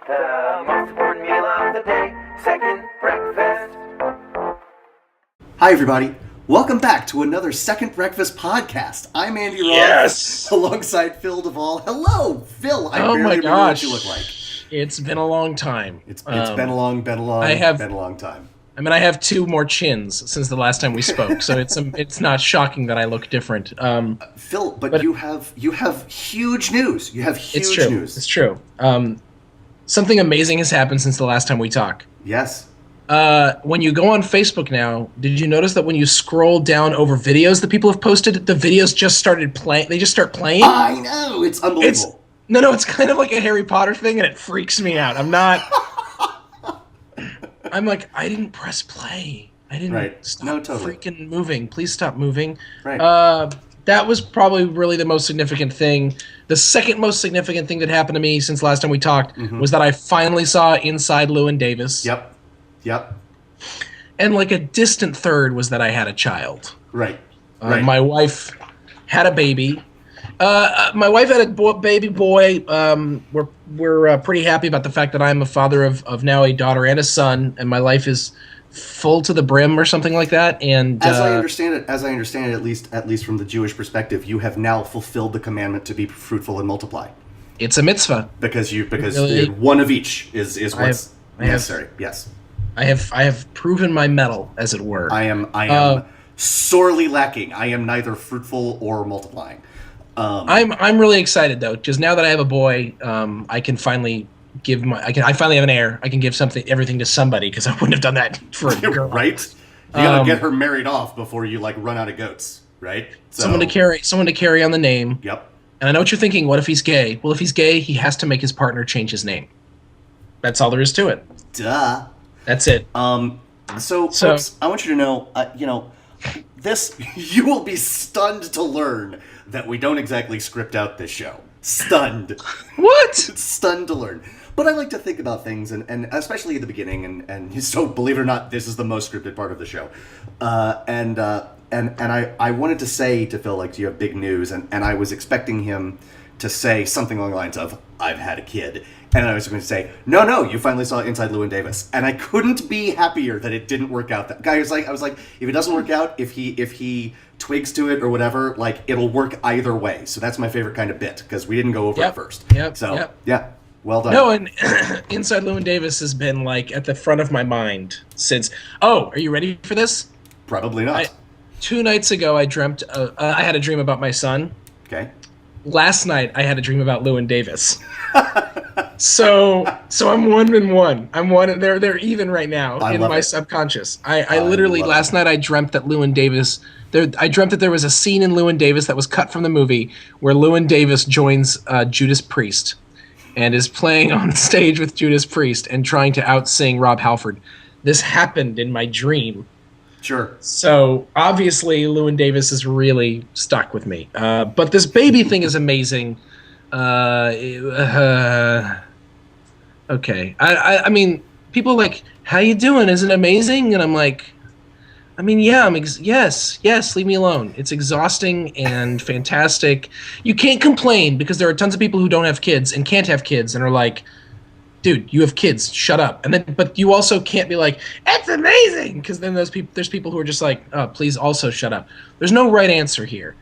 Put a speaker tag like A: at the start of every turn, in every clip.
A: The most important meal of the day, second breakfast.
B: Hi, everybody. Welcome back to another Second Breakfast podcast. I'm Andy Roth,
C: Yes!
B: alongside Phil Duvall. Hello, Phil. I
C: Oh
B: barely
C: my
B: remember
C: gosh.
B: what you look like.
C: It's been a long time.
B: It's been a long
C: I have-
B: been a long time.
C: I mean, I have 2 more chins since the last time we spoke, so it's not shocking that I look different.
B: Phil, but you have huge news. You have huge
C: It's true.
B: news.
C: It's true. Something amazing has happened since the last time we talked.
B: Yes.
C: When you go on Facebook now, did you notice that when you scroll down over videos that people have posted, the videos just started playing? They just start playing.
B: I know. It's unbelievable.
C: It's kind of like a Harry Potter thing, and it freaks me out. I'm like, I didn't press play. I didn't
B: Right.
C: stop
B: No, totally.
C: freaking moving. Please stop moving.
B: Right.
C: That was probably really the most significant thing. The second most significant thing that happened to me since last time we talked was that I finally saw Inside Llewyn Davis.
B: Yep.
C: And like a distant third was that I had a child.
B: Right. Right.
C: My wife had a baby. My wife had a baby boy. We're pretty happy about the fact that I'm a father of now a daughter and a son, and my life is full to the brim or something like that. And
B: As I understand it, at least from the Jewish perspective, you have now fulfilled the commandment to be fruitful and multiply.
C: it's a mitzvah.
B: Because
C: Really?
B: one of each is what's
C: I have-
B: necessary. Yes.
C: I have proven my mettle, as it were.
B: I am sorely lacking. I am neither fruitful or multiplying.
C: I'm really excited though, because now that I have a boy, I can finally I finally have an heir. I can give everything to somebody, because I wouldn't have done that for a girl.
B: Right? You gotta get her married off before you run out of goats, right? So,
C: Someone to carry on the name.
B: Yep.
C: And I know what you're thinking. What if he's gay? Well, if he's gay, he has to make his partner change his name. That's all there is to it.
B: Duh.
C: That's it.
B: So, folks, I want you to know, this, you will be stunned to learn that we don't exactly script out this show. Stunned.
C: What?
B: Stunned to learn. But I like to think about things, and especially at the beginning, and so believe it or not, this is the most scripted part of the show. And I wanted to say to Phil, do you have big news? And I was expecting him to say something along the lines of, I've had a kid. And I was going to say, no, you finally saw Inside Llewyn Davis. And I couldn't be happier that it didn't work out. That guy was I was like, if it doesn't work out, if he twigs to it or whatever, it'll work either way. So that's my favorite kind of bit, because we didn't go over it first.
C: Yep.
B: So,
C: Yep.
B: yeah, well done.
C: No, and Inside Llewyn Davis has been at the front of my mind since. Oh, are you ready for this?
B: Probably not.
C: 2 nights ago, I dreamt. I had a dream about my son.
B: Okay.
C: Last night, I had a dream about Llewyn Davis. So I'm 1 and 1. I'm one. They're even right now in my subconscious. I literally last night I dreamt that Llewyn Davis. I dreamt that there was a scene in Llewyn Davis that was cut from the movie where Llewyn Davis joins Judas Priest and is playing on stage with Judas Priest and trying to outsing Rob Halford. This happened in my dream.
B: Sure.
C: So obviously Llewyn Davis is really stuck with me. But this baby thing is amazing. Okay. I mean, people are like, how you doing? Isn't it amazing? And I'm like, I mean, yeah, yes, leave me alone. It's exhausting and fantastic. You can't complain, because there are tons of people who don't have kids and can't have kids and are like, dude, you have kids, shut up. But you also can't be like, it's amazing, because then there's people who are just like, oh, please also shut up. There's no right answer here.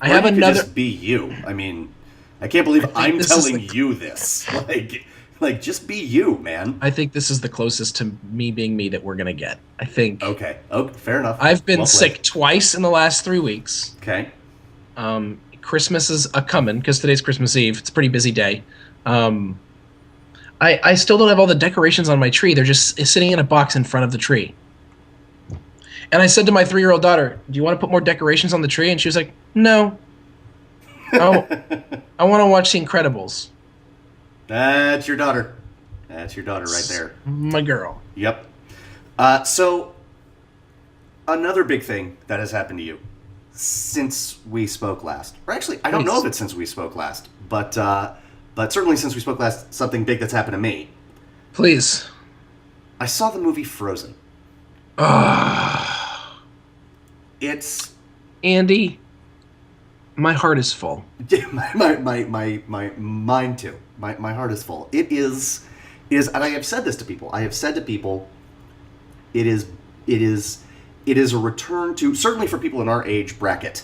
C: I have another.
B: Just be you. I mean, I can't believe I'm telling you this. Just be you, man.
C: I think this is the closest to me being me that we're gonna get. I think.
B: Okay. Oh, fair enough.
C: I've been
B: Well
C: sick
B: played.
C: twice in the last 3 weeks.
B: Okay.
C: Christmas is a-coming, because today's Christmas Eve. It's a pretty busy day. I still don't have all the decorations on my tree. They're just sitting in a box in front of the tree. And I said to my 3-year-old daughter, do you want to put more decorations on the tree? And she was like, no. Oh, I want to watch The Incredibles.
B: That's your daughter. That's your daughter right there.
C: My girl.
B: Yep. So, another big thing that has happened to you since we spoke last. Or actually, I don't know if it's since we spoke last, but certainly since we spoke last, something big that's happened to me.
C: Please.
B: I saw the movie Frozen. It's...
C: Andy, my heart is full.
B: my mine too. My heart is full. It is is, and I have said this to people. I have said to people, it is a return to, certainly for people in our age bracket,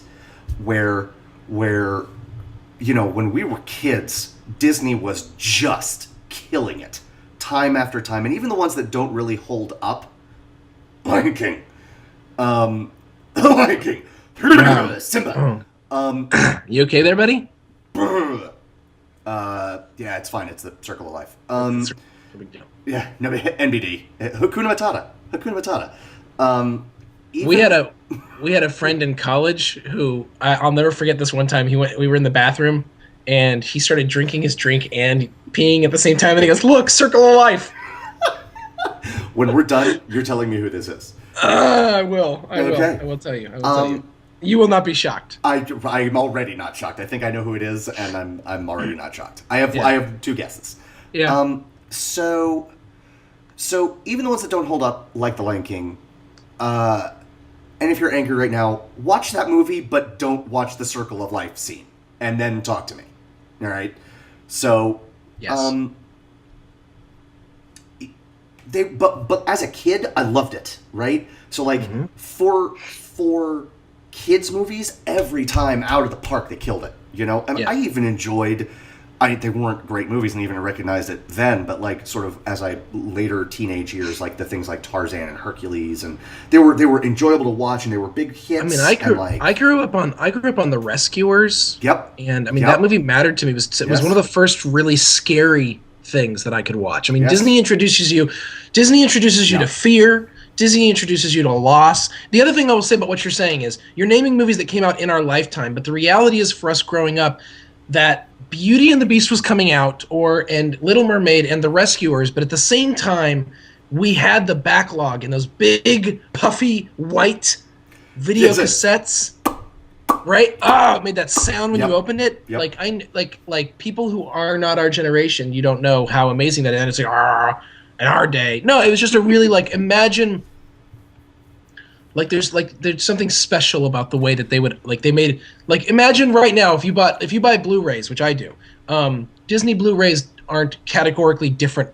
B: where when we were kids, Disney was just killing it time after time, and even the ones that don't really hold up, Lion King, Lion King, Simba.
C: You okay there, buddy?
B: Yeah, it's fine. It's the circle of life.
C: No big deal.
B: Yeah, no, NBD. Hakuna Matata. Hakuna Matata.
C: We had a friend in college who I'll never forget. This one time, we were in the bathroom, and he started drinking his drink and peeing at the same time, and he goes, "Look, circle of life."
B: When we're done, you're telling me who this is.
C: I will.
B: Okay.
C: I will tell you. You will not be shocked.
B: I'm already not shocked. I think I know who it is, and I'm already not shocked. I have two guesses.
C: Yeah.
B: So even the ones that don't hold up, like The Lion King, and if you're angry right now, watch that movie, but don't watch the Circle of Life scene, and then talk to me. All right. So.
C: Yes.
B: But as a kid, I loved it. Right. So like for kids movies, every time out of the park they killed it, I even enjoyed, they weren't great movies and even recognized it then, but like sort of as I later teenage years, like the things like Tarzan and Hercules, and they were enjoyable to watch, and they were big hits.
C: I mean, I grew up on The Rescuers.
B: Yep.
C: And I mean, that movie mattered to me. It was one of the first really scary things that I could watch. I mean, Disney introduces you to fear. Disney introduces you to loss. The other thing I will say about what you're saying is you're naming movies that came out in our lifetime, but the reality is for us growing up that Beauty and the Beast was coming out, and Little Mermaid and The Rescuers, but at the same time we had the backlog and those big puffy white video cassettes. Right? It made that sound when you opened it.
B: Yep.
C: Like people who are not our generation, you don't know how amazing that is. And it's like, in our day. No, it was just a really imagine there's something special about the way that they would imagine right now if you buy Blu-rays, which I do. Disney Blu-rays aren't categorically different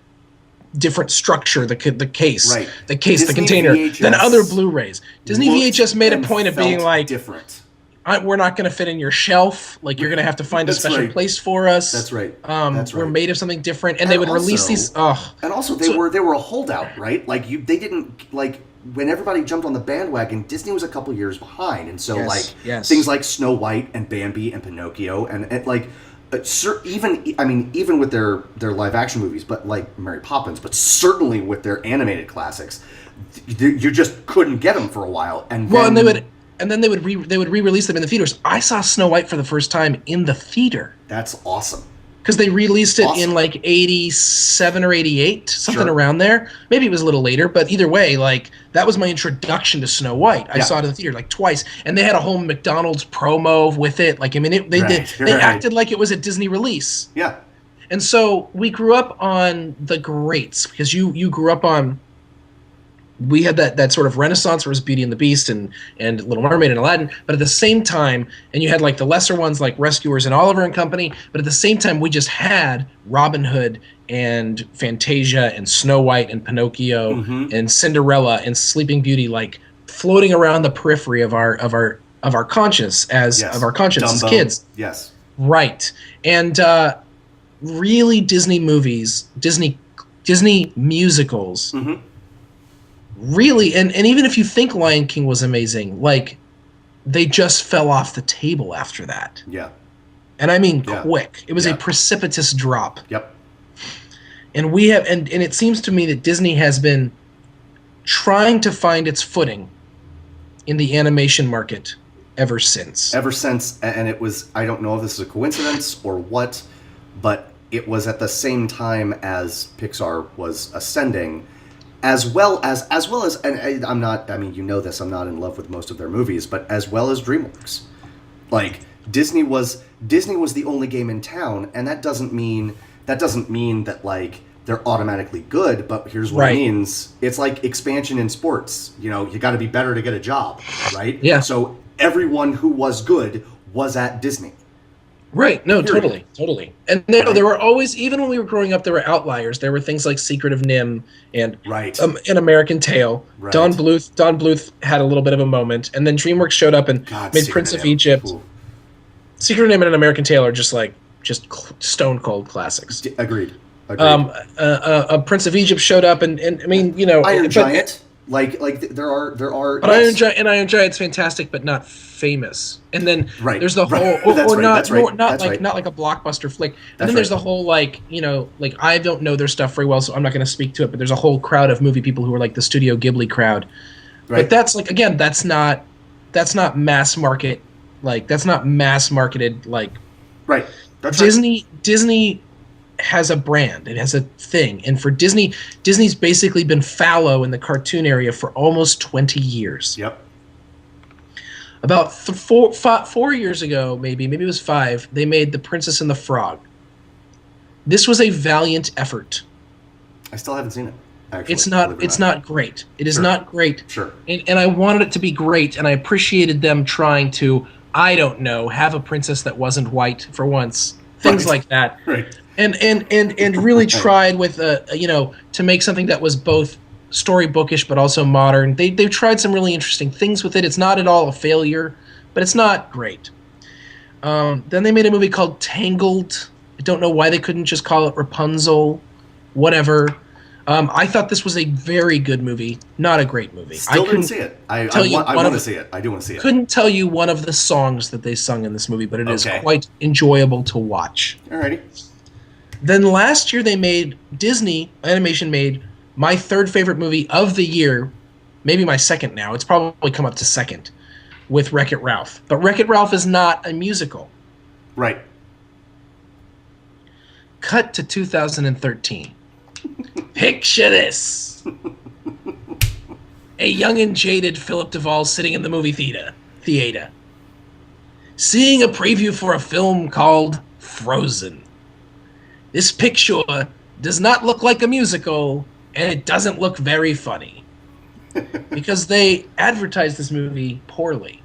C: structure, the case,
B: right.
C: The case,
B: Disney
C: the container
B: VHS
C: than other Blueys. Disney VHS made a point of being like
B: different.
C: We're not going to fit in your shelf. Like you're going to have to find a special place for us.
B: That's right.
C: We're made of something different, and they would release these.
B: And also, they were a holdout, right? They didn't when everybody jumped on the bandwagon. Disney was a couple years behind, and so things like Snow White and Bambi and Pinocchio and even with their live action movies, but like Mary Poppins, but certainly with their animated classics, you just couldn't get them for a while. And then they would re-release them in the theaters. I saw Snow White for the first time in the theater. That's awesome.
C: Because they released it in 87 or 88, something around there. Maybe it was a little later, but either way, that was my introduction to Snow White. I saw it in the theater twice, and they had a whole McDonald's promo with it. They acted like it was a Disney release.
B: Yeah.
C: And so we grew up on the greats, because you grew up on. We had that sort of renaissance where it was Beauty and the Beast and Little Mermaid and Aladdin, but at the same time, and you had the lesser ones like Rescuers and Oliver and Company, but at the same time we just had Robin Hood and Fantasia and Snow White and Pinocchio and Cinderella and Sleeping Beauty floating around the periphery of our conscience as
B: Dumbo.
C: Kids.
B: Yes.
C: Right. And really Disney movies, Disney musicals. Really, and even if you think Lion King was amazing, they just fell off the table after that.
B: Yeah.
C: And I mean quick. It was a precipitous drop.
B: Yep.
C: And we have and it seems to me that Disney has been trying to find its footing in the animation market ever since.
B: And it was, I don't know if this is a coincidence or what, but it was at the same time as Pixar was ascending. As well as, and I'm not, you know this, I'm not in love with most of their movies, but as well as DreamWorks. Disney was the only game in town, and that doesn't mean that they're automatically good, but here's what it means. It's like expansion in sports. You got to be better to get a job, right?
C: Yeah.
B: So everyone who was good was at Disney.
C: Right. No,
B: Period.
C: totally. And there,
B: Right.
C: there were always, even when we were growing up, there were outliers. There were things like Secret of Nim and
B: Right.
C: An American Tale.
B: Right.
C: Don Bluth had a little bit of a moment, and then DreamWorks showed up and
B: God,
C: made
B: Secret
C: Prince
B: of
C: of
B: Nim.
C: Egypt.
B: Ooh.
C: Secret of Nim and An American Tale are just stone cold classics.
B: Agreed. Agreed.
C: Prince of Egypt showed up, and I mean,
B: Iron
C: but
B: Giant. There are.
C: but
B: Yes.
C: Iron Giant's fantastic, but not famous. And then
B: Right,
C: there's the
B: right.
C: whole,
B: That's
C: or
B: right,
C: not,
B: that's right,
C: not
B: that's
C: like
B: right.
C: not like a blockbuster flick. And
B: That's
C: then there's
B: right.
C: the whole like I don't know their stuff very well, so I'm not going to speak to it. But there's a whole crowd of movie people who are like the Studio Ghibli crowd.
B: Right.
C: But that's like again, that's not mass market. Like that's not mass marketed. Like
B: Right. That's right.
C: Disney has a brand. It has a thing, and for Disney's basically been fallow in the cartoon area for almost 20 years.
B: Yep.
C: About 4 years ago, maybe it was 5, they made The Princess and the Frog. This was a valiant effort.
B: I still haven't seen it. Actually,
C: It's
B: believe it or
C: not great. It is
B: Sure.
C: not great.
B: Sure.
C: And I wanted it to be great, and I appreciated them trying to, I don't know, have a princess that wasn't white for once. Things
B: Right.
C: like that.
B: Right.
C: And really tried with to make something that was both storybookish but also modern. They've tried some really interesting things with it. It's not at all a failure, but it's not great. Then they made a movie called Tangled. I don't know why they couldn't just call it Rapunzel. Whatever. I thought this was a very good movie, not a great movie.
B: Still
C: I
B: didn't
C: couldn't
B: see it. I
C: tell you
B: want
C: one
B: to
C: of-
B: see it. I do want to see it.
C: couldn't tell you one of the songs that they sung in this movie, but it is
B: Okay.
C: quite enjoyable to watch.
B: Alrighty.
C: Then last year Disney Animation made my third favorite movie of the year, maybe my second now. It's probably come up to second with Wreck-It Ralph. But Wreck-It Ralph is not a musical.
B: Right.
C: Cut to 2013. Picture this. A young and jaded Philip Duvall sitting in the movie theater, seeing a preview for a film called Frozen. This picture does not look like a musical, and it doesn't look very funny. Because they advertised this movie poorly.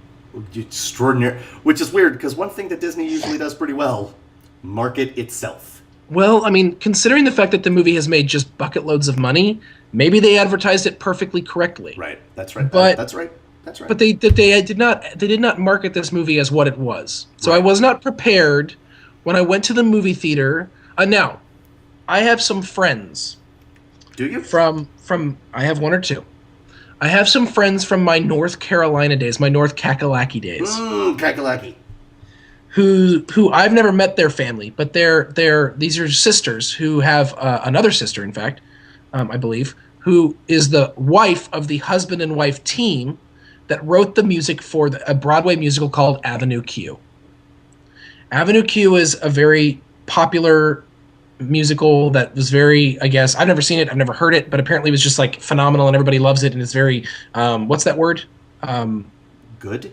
B: Extraordinary. Which is weird because one thing that Disney usually does pretty well: market itself.
C: Well, I mean, considering the fact that the movie has made just bucket loads of money, maybe they advertised it perfectly correctly.
B: Right. That's right.
C: But-
B: That's right. That's right.
C: But they did not market this movie as what it was. So I
B: Right.
C: was not prepared when I went to the movie theater. Now, I have some friends
B: do you?
C: from I have one or two. I have some friends from my North Carolina days, my North Kakalaki days,
B: Kakalaki.
C: who I've never met their family, but these are sisters who have another sister, in fact, I believe, who is the wife of the husband and wife team that wrote the music for a Broadway musical called Avenue Q. Avenue Q is a very popular musical that was very, I guess, I've never seen it, I've never heard it, but apparently it was just like phenomenal and everybody loves it, and it's very, what's that word?
B: Good.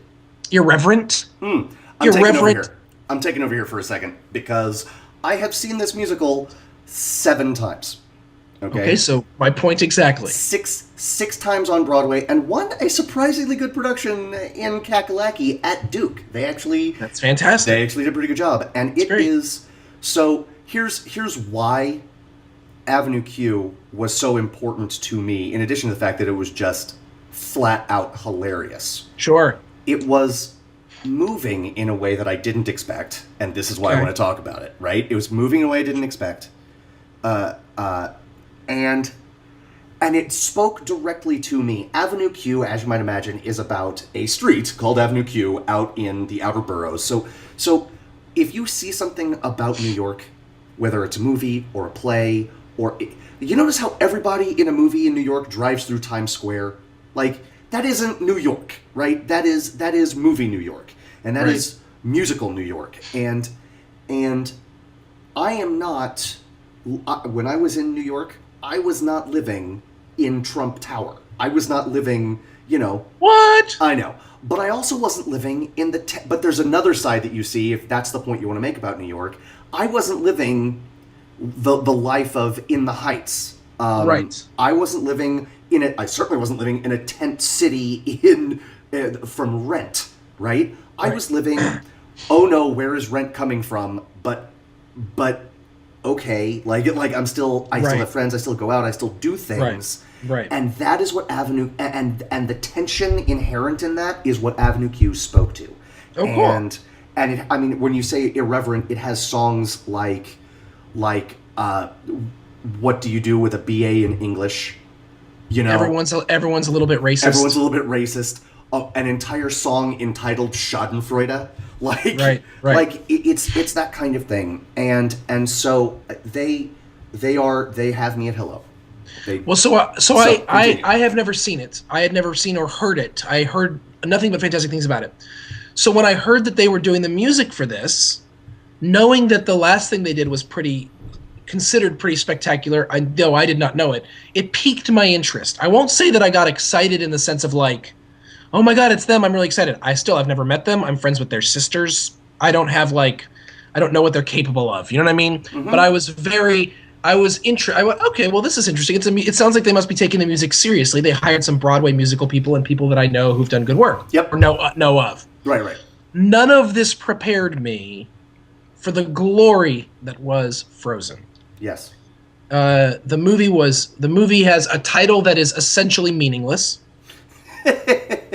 C: Irreverent?
B: I'm taking over
C: Irreverent.
B: here. I'm taking over here for a second because I have seen this musical 7 times.
C: Okay, so my point exactly.
B: Six times on Broadway, and a surprisingly good production in Kakalaki at Duke. They actually
C: That's fantastic.
B: did a pretty good job, and it
C: great.
B: is so. Here's why Avenue Q was so important to me. In addition to the fact that it was just flat out hilarious,
C: Sure.
B: it was moving in a way that I didn't expect, and this is why I
C: Okay.
B: want to talk about it. Right? It was moving in a way I didn't expect. And it spoke directly to me. Avenue Q, as you might imagine, is about a street called Avenue Q out in the outer boroughs. So if you see something about New York, whether it's a movie or a play, you notice how everybody in a movie in New York drives through Times Square? Like, that isn't New York, right? That is movie New York. And that
C: Right.
B: is musical New York. And I am not... When I was in New York, I was not living in Trump Tower. I was not living,
C: What?
B: I know. But I also wasn't living in but there's another side that you see, if that's the point you want to make about New York. I wasn't living the life of in the Heights.
C: Right.
B: I wasn't living I certainly wasn't living in a tent city from Rent, right? I was living oh no, where is rent coming from? But okay, like I still
C: Right.
B: have friends, I still go out, I still do things.
C: Right.
B: And that is what Avenue and the tension inherent in that is what Avenue Q spoke to.
C: Oh, cool.
B: And it, I mean, when you say irreverent, it has songs like what do you do with a BA in English? You know,
C: Everyone's a little bit racist.
B: everyone's a little bit racist. An entire song entitled Schadenfreude,
C: Right.
B: like it's that kind of thing, and so they have me at hello.
C: I have never seen it. I had never seen or heard it. I heard nothing but fantastic things about it. So when I heard that they were doing the music for this, knowing that the last thing they did was considered pretty spectacular, though I did not know it, it piqued my interest. I won't say that I got excited in the sense of like, oh my god, it's them, I'm really excited. I've never met them. I'm friends with their sisters. I don't know what they're capable of. You know what I mean?
B: Mm-hmm.
C: But I went, okay, well, this is interesting. It sounds like they must be taking the music seriously. They hired some Broadway musical people and people that I know who've done good work.
B: Yep.
C: Or know of.
B: Right.
C: None of this prepared me for the glory that was Frozen.
B: Yes.
C: The movie has a title that is essentially meaningless.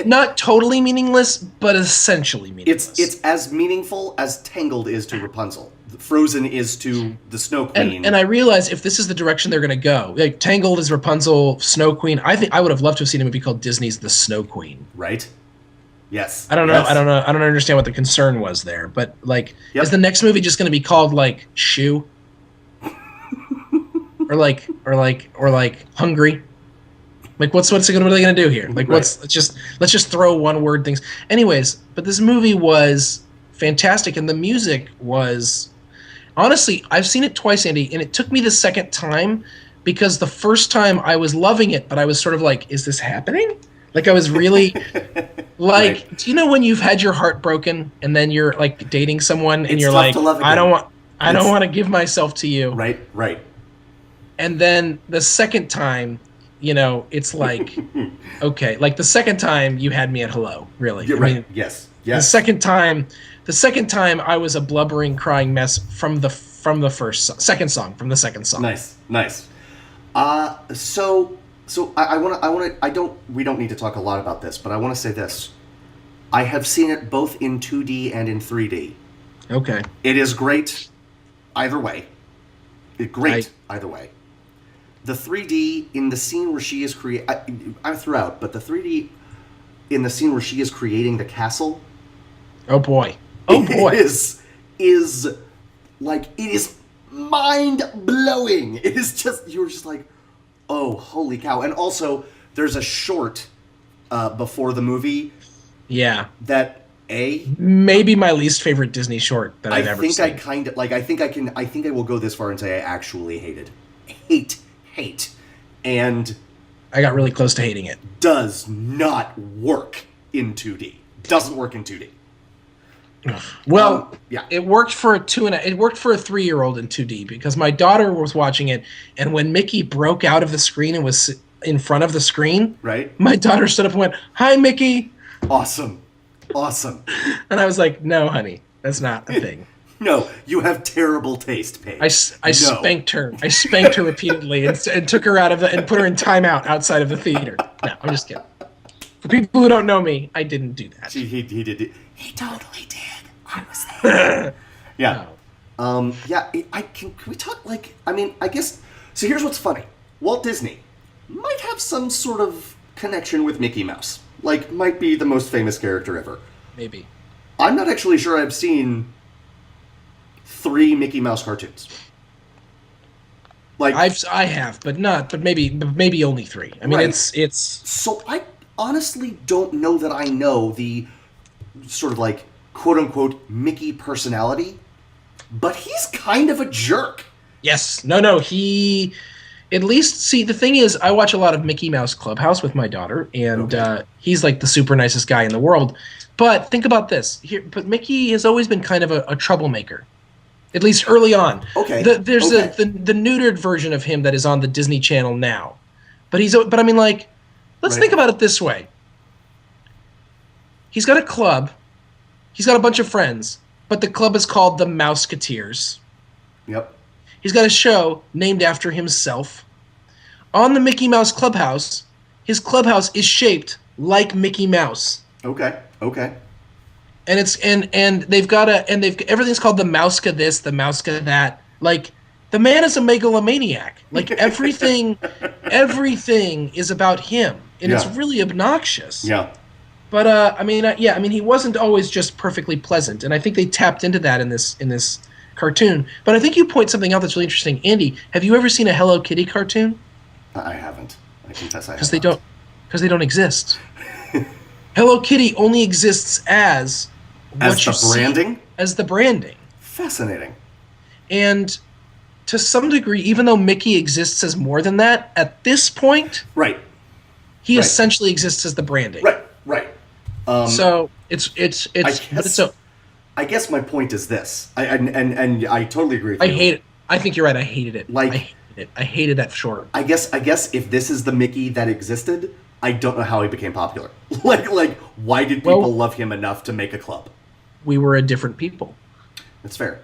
C: Not totally meaningless, but essentially meaningless.
B: It's as meaningful as Tangled is to Rapunzel. Frozen is to the Snow Queen.
C: And I realize if this is the direction they're going to go, like Tangled is Rapunzel, Snow Queen. I think I would have loved to have seen a movie called Disney's The Snow Queen.
B: Right? Yes.
C: I don't know.
B: Yes.
C: I don't understand what the concern was there. But like,
B: Yep.
C: is the next movie just going to be called like Shoe, or like Hungry? Like what are they going to do here? Like
B: Right.
C: let's just throw one word things. Anyways, but this movie was fantastic, and the music was honestly, I've seen it twice, Andy, and it took me the second time because the first time I was loving it, but I was sort of like, is this happening? Like I was really like,
B: Right.
C: do you know when you've had your heart broken and then you're like dating someone and
B: It's
C: you're
B: tough
C: like,
B: to love
C: I don't
B: again.
C: want to give myself to you.
B: Right.
C: And then the second time, you know, it's like, okay, like the second time you had me at hello, really.
B: You're
C: I
B: right.
C: mean,
B: Yes.
C: the second time I was a blubbering, crying mess from the second song.
B: Nice. We don't need to talk a lot about this, but I want to say this. I have seen it both in 2D and in 3D.
C: Okay.
B: It is great either way. Either way. The 3D in the scene where she is I threw out, but the 3D in the scene where she is creating the castle.
C: Oh boy.
B: Is like, it is mind blowing. It is just, you're just like, oh, holy cow. And also, there's a short before the movie
C: Yeah.
B: that
C: Maybe my least favorite Disney short that I've ever seen.
B: I think I will go this far and say I actually hated. Hate. And
C: I got really close to hating it.
B: does not work in 2D. Doesn't work in 2D.
C: Well,
B: yeah.
C: it worked for a 3-year-old in 2D because my daughter was watching it, and when Mickey broke out of the screen and was in front of the screen,
B: Right?
C: my daughter stood up and went, "Hi, Mickey,"
B: Awesome.
C: and I was like, "No, honey, that's not a thing."
B: No, you have terrible taste, Paige.
C: I spanked her. I spanked her repeatedly and took her out of and put her in timeout outside of the theater. No, I'm just kidding. For people who don't know me, I didn't do that.
B: He did it. He totally did. I was there. Yeah. Can we talk, like, I mean, I guess, so here's what's funny. Walt Disney might have some sort of connection with Mickey Mouse. Like, might be the most famous character ever.
C: Maybe.
B: I'm not actually sure I've seen 3 Mickey Mouse cartoons. Like,
C: I have, but maybe only 3. I mean,
B: Right.
C: it's
B: so I honestly don't know that I know the sort of like quote-unquote Mickey personality, but he's kind of a jerk.
C: yes. No, he at least, see, the thing is, I watch a lot of Mickey Mouse Clubhouse with my daughter, and he's like the super nicest guy in the world. But think about this. But Mickey has always been kind of a troublemaker, at least early on.
B: Okay.
C: There's the neutered version of him that is on the Disney Channel now. But I mean, like, let's
B: Right.
C: think about it this way. He's got a club. He's got a bunch of friends. but the club is called the Mouseketeers.
B: Yep.
C: He's got a show named after himself. On the Mickey Mouse Clubhouse, his clubhouse is shaped like Mickey Mouse.
B: Okay.
C: And it's and they've got everything's called the Mouseka this, the Mouseka that. Like, the man is a megalomaniac. Like, everything is about him, and it's really obnoxious.
B: Yeah.
C: But I mean, he wasn't always just perfectly pleasant, and I think they tapped into that in this cartoon. But I think you point something out that's really interesting, Andy. Have you ever seen a Hello Kitty cartoon?
B: I haven't. I confess I haven't.
C: Because they don't exist. Hello Kitty only exists as what you see as the branding.
B: Fascinating.
C: And to some degree, even though Mickey exists as more than that, at this point,
B: right,
C: he essentially exists as the branding.
B: Right.
C: So
B: I guess my point is this, and I totally agree with you.
C: I hate it. I think you're right. I hated it.
B: Like,
C: I hated that short.
B: I guess if this is the Mickey that existed, I don't know how he became popular. like why did people love him enough to make a club?
C: We were a different people. That's
B: fair.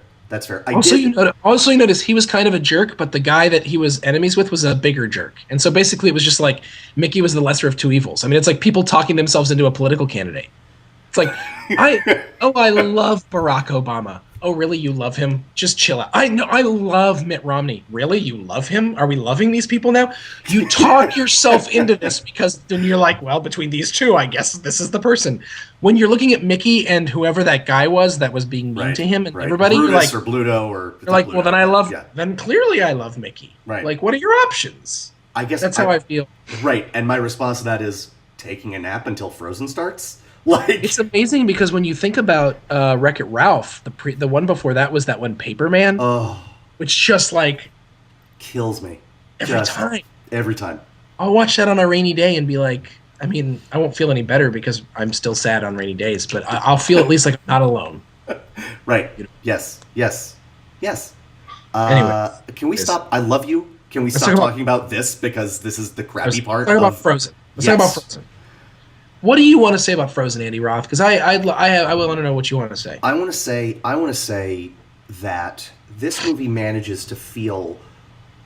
C: Also, you notice he was kind of a jerk, but the guy that he was enemies with was a bigger jerk. And so basically it was just like Mickey was the lesser of two evils. I mean, it's like people talking themselves into a political candidate. It's like, I love Barack Obama. Oh, really? You love him? Just chill out. I know. I love Mitt Romney. Really? You love him? Are we loving these people now? You talk yourself into this because then you're like, well, between these two, I guess this is the person. When you're looking at Mickey and whoever that guy was that was being mean to him and everybody,
B: Brutus
C: you're like,
B: or Bluto, or
C: you're like,
B: Bluto,
C: well, then clearly I love Mickey.
B: Right.
C: Like, what are your options?
B: I guess
C: that's how I feel.
B: Right. And my response to that is taking a nap until Frozen starts. Like,
C: it's amazing because when you think about Wreck-It Ralph, the one before that was that one Paperman, which just like
B: kills me
C: every time.
B: I'll
C: watch that on a rainy day and be like, I mean, I won't feel any better because I'm still sad on rainy days, but I'll feel at least like I'm not alone.
B: Right. You know? Yes.
C: Anyway,
B: can we stop? I love you. Can we stop talking about this because this is the crappy part?
C: Let's talk about Frozen. Let's talk about Frozen. What do you want to say about Frozen, Andy Roth? Because I want to know what you want to say.
B: I want to say that this movie manages to feel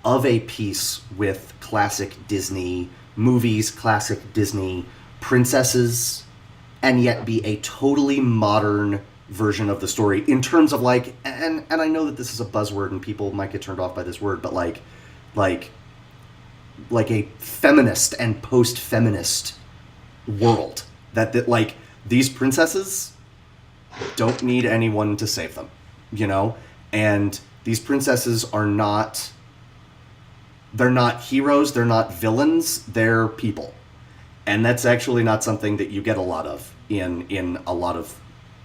B: of a piece with classic Disney movies, classic Disney princesses, and yet be a totally modern version of the story in terms of like, and I know that this is a buzzword and people might get turned off by this word, but like a feminist and post-feminist world that like these princesses don't need anyone to save them, you know, and these princesses are not, they're not heroes, they're not villains, they're people, and that's actually not something that you get a lot of in a lot of.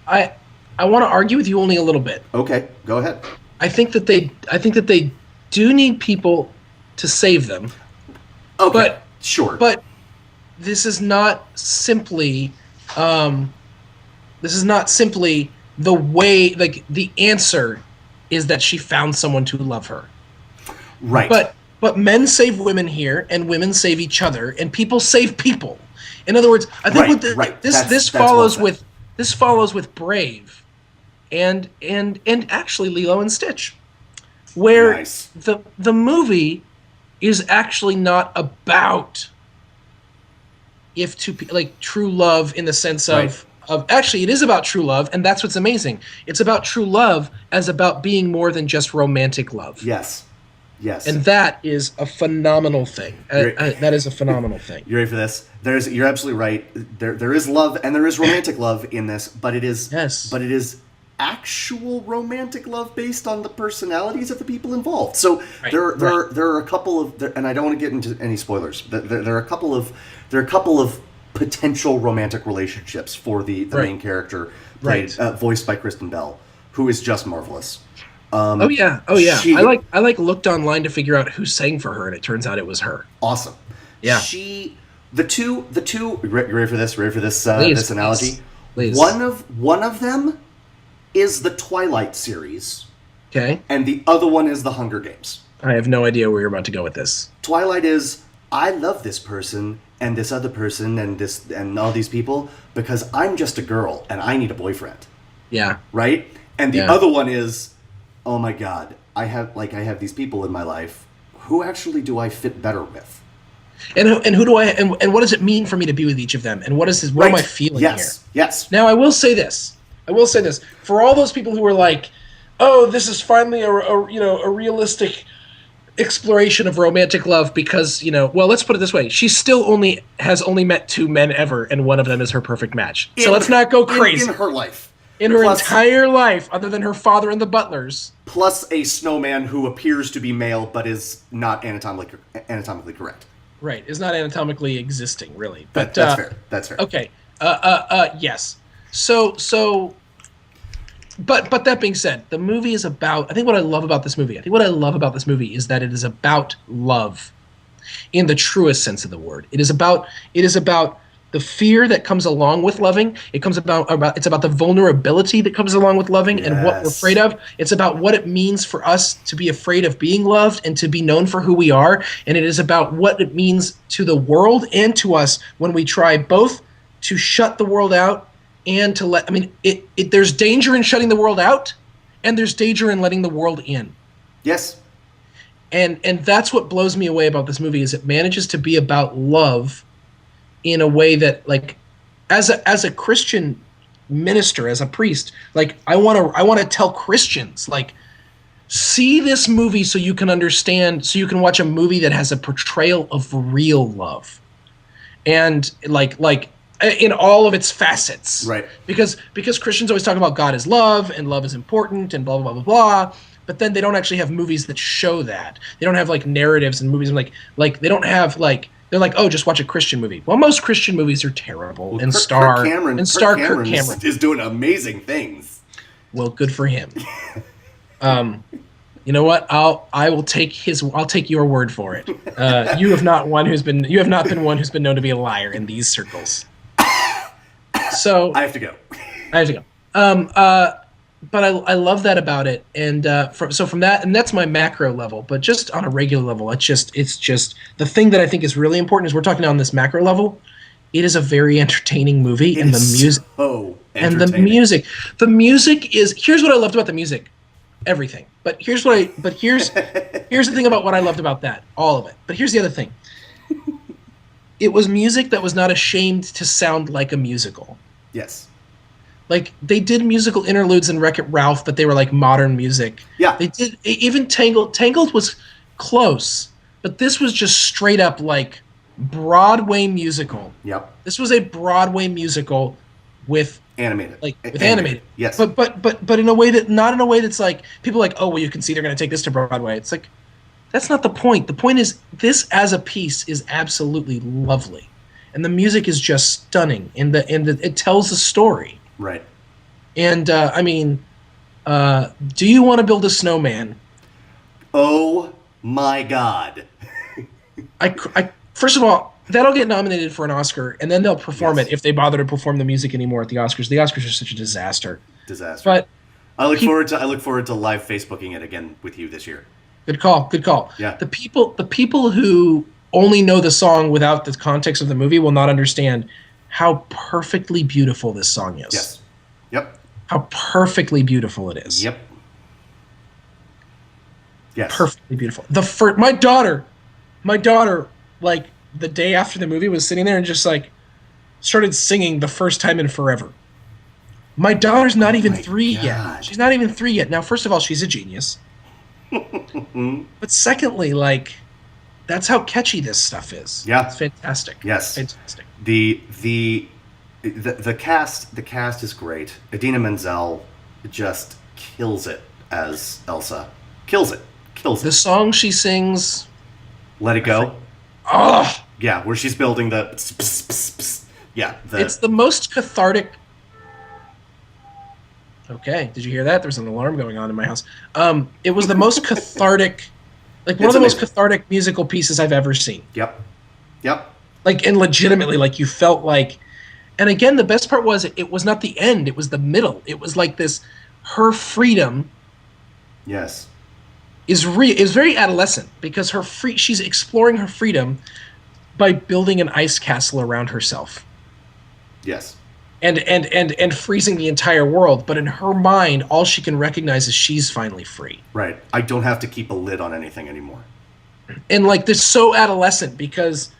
C: I want to argue with you only a little bit.
B: Okay, go ahead.
C: I think that they do need people to save them.
B: Okay,
C: but
B: sure,
C: but this is not simply the way, like, the answer is that she found someone to love her.
B: Right.
C: But men save women here, and women save each other, and people save people. In other words, I think this follows with Brave and actually Lilo and Stitch, where the movie is actually not about true love in the sense of actually it is about true love, and that's what's amazing. It's about true love as about being more than just romantic love.
B: Yes.
C: And that is a phenomenal thing. That is a phenomenal thing.
B: You ready for this? You're absolutely right. There is love and there is romantic love in this, but it is actual romantic love based on the personalities of the people involved. So there are a couple of, and I don't want to get into any spoilers. There are a couple of potential romantic relationships for the main character, voiced by Kristen Bell, who is just marvelous.
C: Oh yeah. I looked online to figure out who sang for her, and it turns out it was her.
B: Awesome.
C: Yeah.
B: The two. You ready for this? This analogy?
C: Please.
B: One of them is the Twilight series.
C: Okay.
B: And the other one is the Hunger Games.
C: I have no idea where you're about to go with this.
B: Twilight is, I love this person and this other person and all these people because I'm just a girl and I need a boyfriend.
C: Yeah.
B: Right? And the
C: Yeah.
B: other one is, oh my God, I have these people in my life. Who actually do I fit better with?
C: And who do I and what does it mean for me to be with each of them? And what am I feeling here?
B: Yes.
C: Now I will say this. For all those people who are like, "Oh, this is finally a realistic exploration of romantic love," because well, let's put it this way: she still has only met 2 men ever, and one of them is her perfect match. So let's not go crazy.
B: In her life.
C: In her
B: Plus-
C: entire life, other than her father and the butlers.
B: Plus a snowman who appears to be male but is not anatomically correct.
C: Right, is not anatomically existing, really. But
B: That's fair. That's fair.
C: Okay. Yes. So. But that being said, the movie is about. I think what I love about this movie is that it is about love, in the truest sense of the word. It is about the fear that comes along with loving. It's about the vulnerability that comes along with loving and what we're
B: Yes.
C: afraid of. It's about what it means for us to be afraid of being loved and to be known for who we are. And it is about what it means to the world and to us when we try both to shut the world out and to let. I mean, there's danger in shutting the world out, and there's danger in letting the world in.
B: Yes.
C: And that's what blows me away about this movie is it manages to be about love in a way that, like, as a Christian minister, as a priest, like I want to tell Christians, like, see this movie so you can understand, so you can watch a movie that has a portrayal of real love, and like in all of its facets,
B: Right.
C: Because Christians always talk about God is love and love is important and blah blah blah blah blah. But then they don't actually have movies that show that. They don't have like narratives and movies and like they don't have like. They're like, oh, just watch a Christian movie. Well, most Christian movies are terrible
B: Well,
C: and
B: Kirk
C: star
B: Cameron
C: Kirk Cameron.
B: is doing amazing things.
C: Well, good for him. You know what? I'll take your word for it. You have not been one who's been known to be a liar in these circles. So
B: I have to go.
C: But I love that about it, and from that, and that's my macro level. But just on a regular level, it's just the thing that I think is really important is we're talking on this macro level. It is a very entertaining movie, and the music, the music is. Here's what I loved about the music, everything. But here's here's the thing about what I loved about that, all of it. But here's the other thing. It was music that was not ashamed to sound like a musical.
B: Yes.
C: Like, they did musical interludes in Wreck-It Ralph, but they were like modern music.
B: Yeah.
C: They did, even Tangled. Tangled was close, but this was just straight up like Broadway musical.
B: Yep.
C: This was a Broadway musical with
B: Animated.
C: Animated.
B: Yes.
C: But in a way not in a way that's like, people are like, oh, well, you can see they're going to take this to Broadway. It's like, that's not the point. The point is, this as a piece is absolutely lovely. And the music is just stunning. And it tells a story.
B: Right.
C: And I mean, do you want to build a snowman?
B: Oh my God.
C: I first of all, that'll get nominated for an Oscar, and then they'll perform
B: Yes.
C: it if they bother to perform the music anymore at the Oscars. The Oscars are such a disaster. But
B: I look forward to live Facebooking it again with you this year.
C: good call.
B: Yeah.
C: The people who only know the song without the context of the movie will not understand how perfectly beautiful this song is.
B: Yes. Yep.
C: How perfectly beautiful it is.
B: Yep. Yes.
C: Perfectly beautiful. My daughter, like the day after the movie, was sitting there and just like started singing the first time in forever. My daughter's not even 3
B: God.
C: yet. She's not even 3 yet. Now, first of all, she's a genius. But secondly, like, that's how catchy this stuff is.
B: Yeah.
C: It's fantastic.
B: Yes.
C: Fantastic.
B: The cast is great. Idina Menzel just kills it as Elsa. Kills it.
C: The song she sings,
B: Let It Go.
C: oh,
B: Yeah, where she's building the. Yeah.
C: it's the most cathartic. Okay, did you hear that? There's an alarm going on in my house. It was the most cathartic, like one of the most cathartic musical pieces I've ever seen.
B: Yep.
C: Like, and legitimately, like, you felt like, and again, the best part was it was not the end, it was the middle. It was like this, her freedom
B: Yes.
C: is very adolescent, because she's exploring her freedom by building an ice castle around herself.
B: Yes.
C: and freezing the entire world. But in her mind, all she can recognize is she's finally free.
B: Right. I don't have to keep a lid on anything anymore.
C: And like this, so adolescent because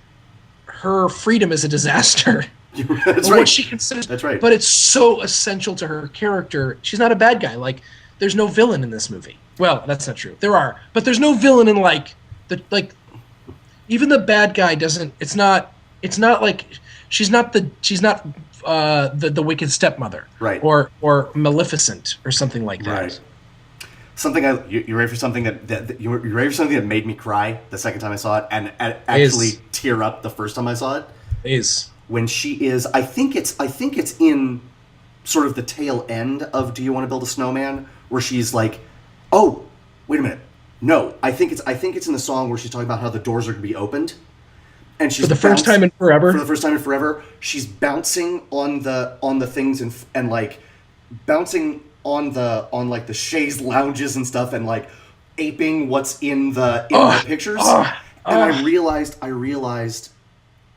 C: her freedom is a disaster.
B: That's
C: What
B: right.
C: she considers,
B: That's right.
C: but it's so essential to her character. She's not a bad guy. Like, there's no villain in this movie. Well, that's not true. There are, but there's no villain in even the bad guy doesn't. It's not like she's not the wicked stepmother,
B: Right.
C: Or Maleficent or something like that.
B: Right. You ready for something that you ready for something that made me cry the second time I saw it, and actually tear up the first time I saw it?
C: Is
B: When she is, I think it's in sort of the tail end of Do You Want to Build a Snowman, where she's like, oh, wait a minute, no, I think it's in the song where she's talking about how the doors are going to be opened, and she's
C: for the first time in forever.
B: For the first time in forever, she's bouncing on the things and like bouncing on like the chaise lounges and stuff, and like aping what's in the pictures. And I realized,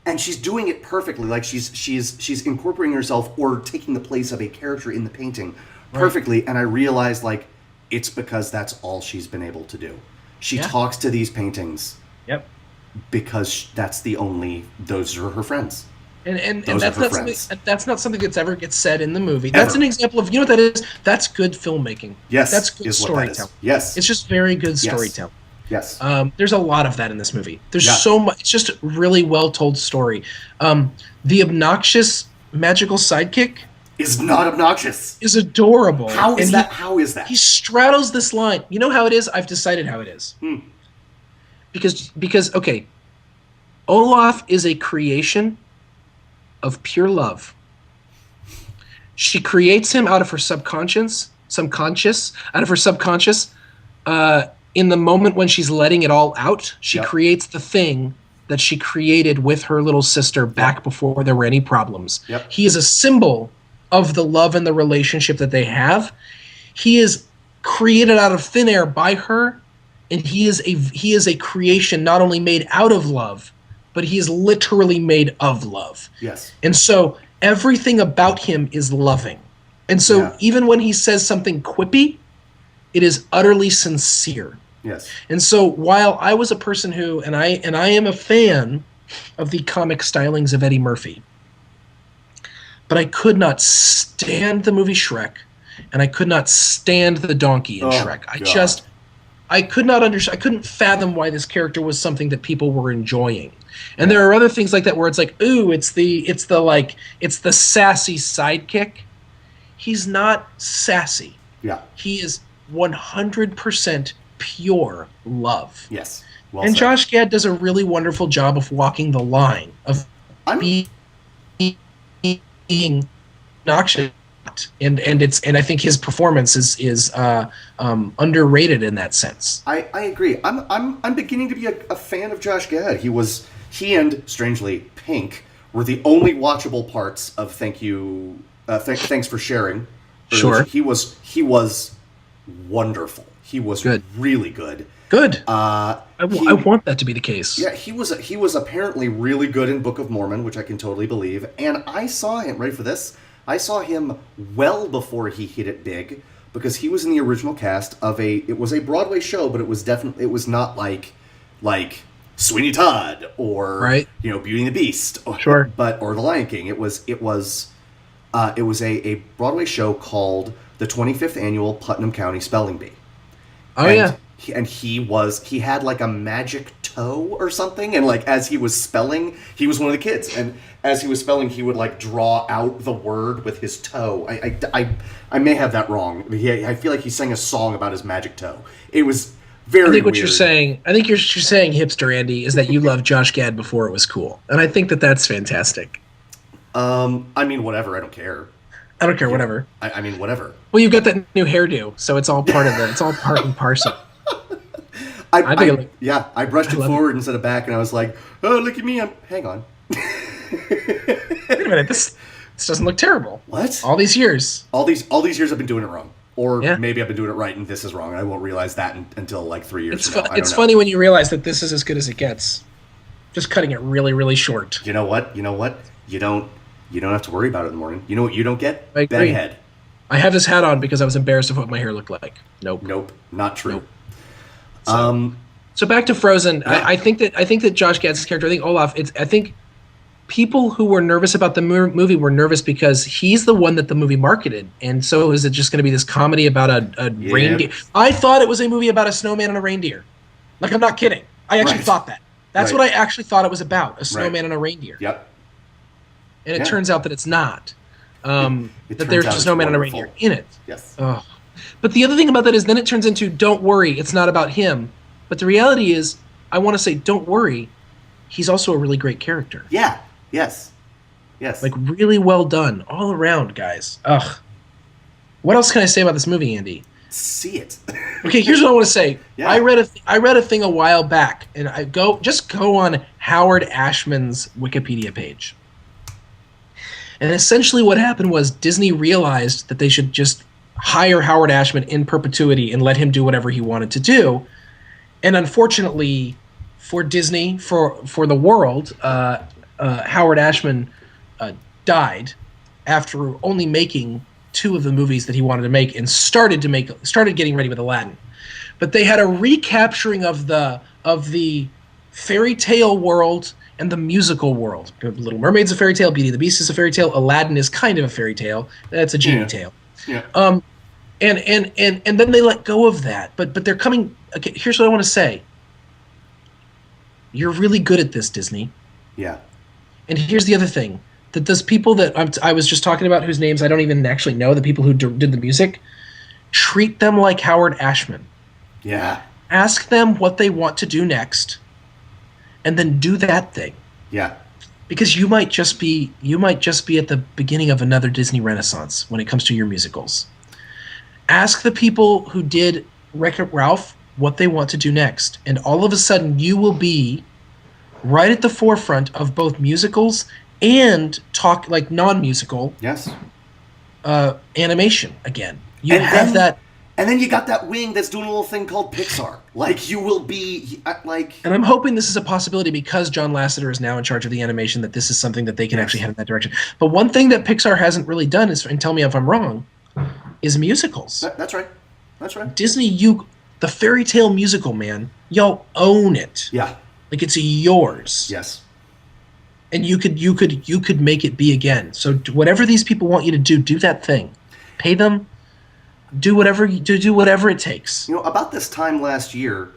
B: and she's doing it perfectly. Like she's incorporating herself or taking the place of a character in the painting perfectly. Right. And I realized, like, it's because that's all she's been able to do. She talks to these paintings.
C: Yep.
B: Because those are her friends.
C: And
B: Those
C: that's
B: are her
C: not
B: friends.
C: something that's not something that's ever gets said in the movie.
B: Ever.
C: That's an example of, you know what that is? That's good filmmaking.
B: Yes,
C: That's good
B: is what that is.
C: storytelling.
B: Yes.
C: It's just very good storytelling.
B: Yes.
C: There's a lot of that in this movie. There's so much. It's just a really well told story. The obnoxious magical sidekick
B: is not obnoxious.
C: is adorable.
B: How is that? How is that?
C: He straddles this line. You know how it is? I've decided how it is. Because okay, Olaf is a creation of pure love. She creates him out of her subconscious, in the moment when she's letting it all out, she creates the thing that she created with her little sister back before there were any problems.
B: Yep.
C: He is a symbol of the love and the relationship that they have. He is created out of thin air by her, and he is a creation not only made out of love, but he is literally made of love.
B: Yes.
C: And so everything about him is loving. And so even when he says something quippy, it is utterly sincere.
B: Yes.
C: And so while I was a person who, and I am a fan of the comic stylings of Eddie Murphy, but I could not stand the movie Shrek, and I could not stand the donkey in Shrek. I could not understand. I couldn't fathom why this character was something that people were enjoying. And there are other things like that where it's like, ooh, it's the sassy sidekick. He's not sassy.
B: Yeah.
C: He is 100% pure love.
B: Yes.
C: Well and said. Josh Gad does a really wonderful job of walking the line of being obnoxious. And I think his performance is underrated in that sense.
B: I agree. I'm beginning to be a fan of Josh Gad. He and strangely Pink were the only watchable parts of Thanks for Sharing.
C: Sure.
B: He was wonderful. He was really good.
C: Good. I want that to be the case.
B: Yeah, he was apparently really good in Book of Mormon, which I can totally believe. And I saw him, ready for this? I saw him well before he hit it big, because he was in the original cast of it was a Broadway show, but it was not like Sweeney Todd or Beauty and the Beast or The Lion King. It was a Broadway show called the 25th Annual Putnam County Spelling Bee. And he had like a magic toe or something, and like as he was spelling, he was one of the kids, and as he was spelling, he would like draw out the word with his toe. I may have that wrong. I feel like he sang a song about his magic toe. It was very. I think
C: what you're saying, hipster Andy, is that you loved Josh Gad before it was cool, and I think that's fantastic.
B: I mean, whatever. I don't care.
C: I don't care. Whatever.
B: I mean, whatever.
C: Well, you've got that new hairdo, so it's all part of it's all part and parcel.
B: I brushed it forward instead of back, and I was like, "Oh, look at me! Hang on."
C: Wait a minute. This doesn't look terrible.
B: What?
C: All these years.
B: All these years, I've been doing it wrong, or maybe I've been doing it right, and this is wrong. And I won't realize that until like 3 years.
C: It's funny when you realize that this is as good as it gets. Just cutting it really, really short.
B: You know what? You You don't have to worry about it in the morning. You know what you don't get?
C: I agree.
B: Bedhead.
C: I have this hat on because I was embarrassed of what my hair looked like. Nope.
B: Nope, not true.
C: Nope. So back to Frozen.
B: Yeah.
C: I think that Josh Gad's character, I think Olaf. I think people who were nervous about the movie were nervous because he's the one that the movie marketed, and so is it just going to be this comedy about a reindeer? I thought it was a movie about a snowman and a reindeer. Like, I'm not kidding. I actually thought that. That's what I actually thought it was about: a snowman and a reindeer.
B: Yep.
C: And it turns out that it's not. That
B: turns
C: there's
B: out
C: a
B: it's
C: snowman and a
B: wonderful.
C: reindeer in it.
B: Yes.
C: Oh. But the other thing about that is then it turns into, don't worry, it's not about him. But the reality is, I want to say, don't worry, he's also a really great character.
B: Yeah. Yes. Yes.
C: Like, really well done all around, guys. Ugh. What else can I say about this movie, Andy?
B: See it.
C: Okay, here's what I want to say.
B: Yeah.
C: I read a thing a while back, and go on Howard Ashman's Wikipedia page. And essentially what happened was Disney realized that they should just hire Howard Ashman in perpetuity and let him do whatever he wanted to do. And unfortunately for Disney, for the world, Howard Ashman died after only making 2 of the movies that he wanted to make, and started getting ready with Aladdin. But they had a recapturing of the fairy tale world and the musical world. Little Mermaid's a fairy tale, Beauty and the Beast is a fairy tale, Aladdin is kind of a fairy tale. That's a genie tale.
B: Yeah.
C: And then they let go of that. But they're coming. Okay, here's what I want to say. You're really good at this, Disney.
B: Yeah.
C: And here's the other thing. That those people that I was just talking about, whose names I don't even actually know, the people who did the music, treat them like Howard Ashman.
B: Yeah.
C: Ask them what they want to do next, and then do that thing.
B: Yeah.
C: Because you might just be at the beginning of another Disney Renaissance when it comes to your musicals. Ask the people who did Wreck-It Ralph what they want to do next, and all of a sudden you will be right at the forefront of both musicals and talk like non-musical
B: Yes.
C: animation again.
B: And then you got that wing that's doing a little thing called Pixar. Like, you will be like.
C: And I'm hoping this is a possibility because John Lasseter is now in charge of the animation, that this is something that they can actually head in that direction. But one thing that Pixar hasn't really done is, and tell me if I'm wrong, is musicals.
B: That's right. That's right.
C: Disney, the fairy tale musical, man, y'all own it.
B: Yeah.
C: Like, it's yours.
B: Yes.
C: And you could make it be again. So whatever these people want you to do that thing. Pay them. Do whatever it takes.
B: You know, about this time last year,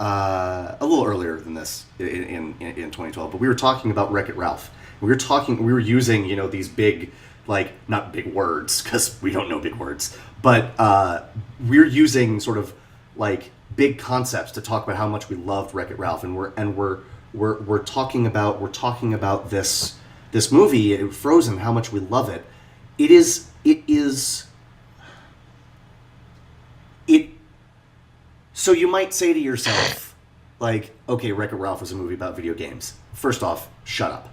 B: a little earlier than this in 2012, but we were talking about Wreck-It Ralph. We were using, you know, these big, like, not big words because we don't know big words, but we're using sort of like big concepts to talk about how much we loved Wreck-It Ralph, and we're talking about this movie, Frozen, how much we love it. So you might say to yourself, like, okay, Wreck-It Ralph is a movie about video games. First off, shut up.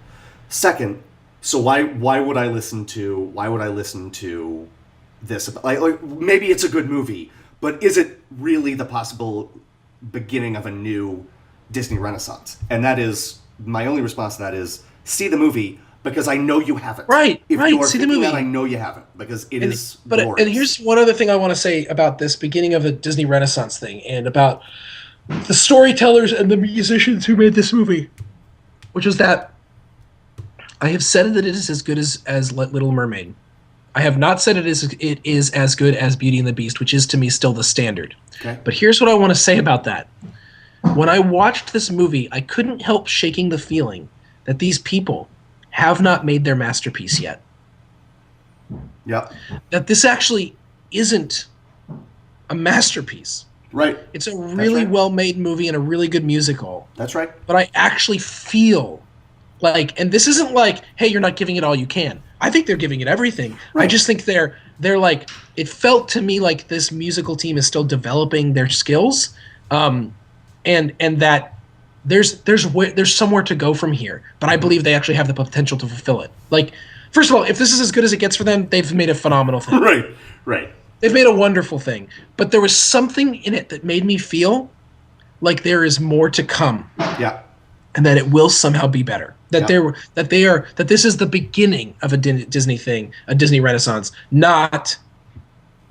B: Second, so why would I listen to this? Like maybe it's a good movie, but is it really the possible beginning of a new Disney Renaissance? And that is, my only response to that is, see the movie, because I know you haven't.
C: Right.
B: If you are
C: See the
B: thinking
C: movie.
B: that, I know you haven't, because it is
C: But
B: glorious.
C: and here's one other thing I want to say about this beginning of the Disney Renaissance thing, and about the storytellers and the musicians who made this movie, which is that I have said that it is as good as Little Mermaid. I have not said it is as good as Beauty and the Beast, which is to me still the standard.
B: Okay.
C: But here's what I want to say about that. When I watched this movie, I couldn't help shaking the feeling that these people have not made their masterpiece yet.
B: Yep.
C: That this actually isn't a masterpiece.
B: Right.
C: It's a really well-made movie and a really good musical.
B: That's right.
C: But I actually feel like, and this isn't like, hey, you're not giving it all you can. I think they're giving it everything.
B: Right.
C: I just think they're like, it felt to me like this musical team is still developing their skills, and that there's somewhere to go from here. But I believe they actually have the potential to fulfill it. Like, first of all, if this is as good as it gets for them, they've made a phenomenal thing.
B: Right.
C: They've made a wonderful thing. But there was something in it that made me feel like there is more to come.
B: Yeah.
C: And that it will somehow be better. That that this is the beginning of a Disney thing, a Disney Renaissance, not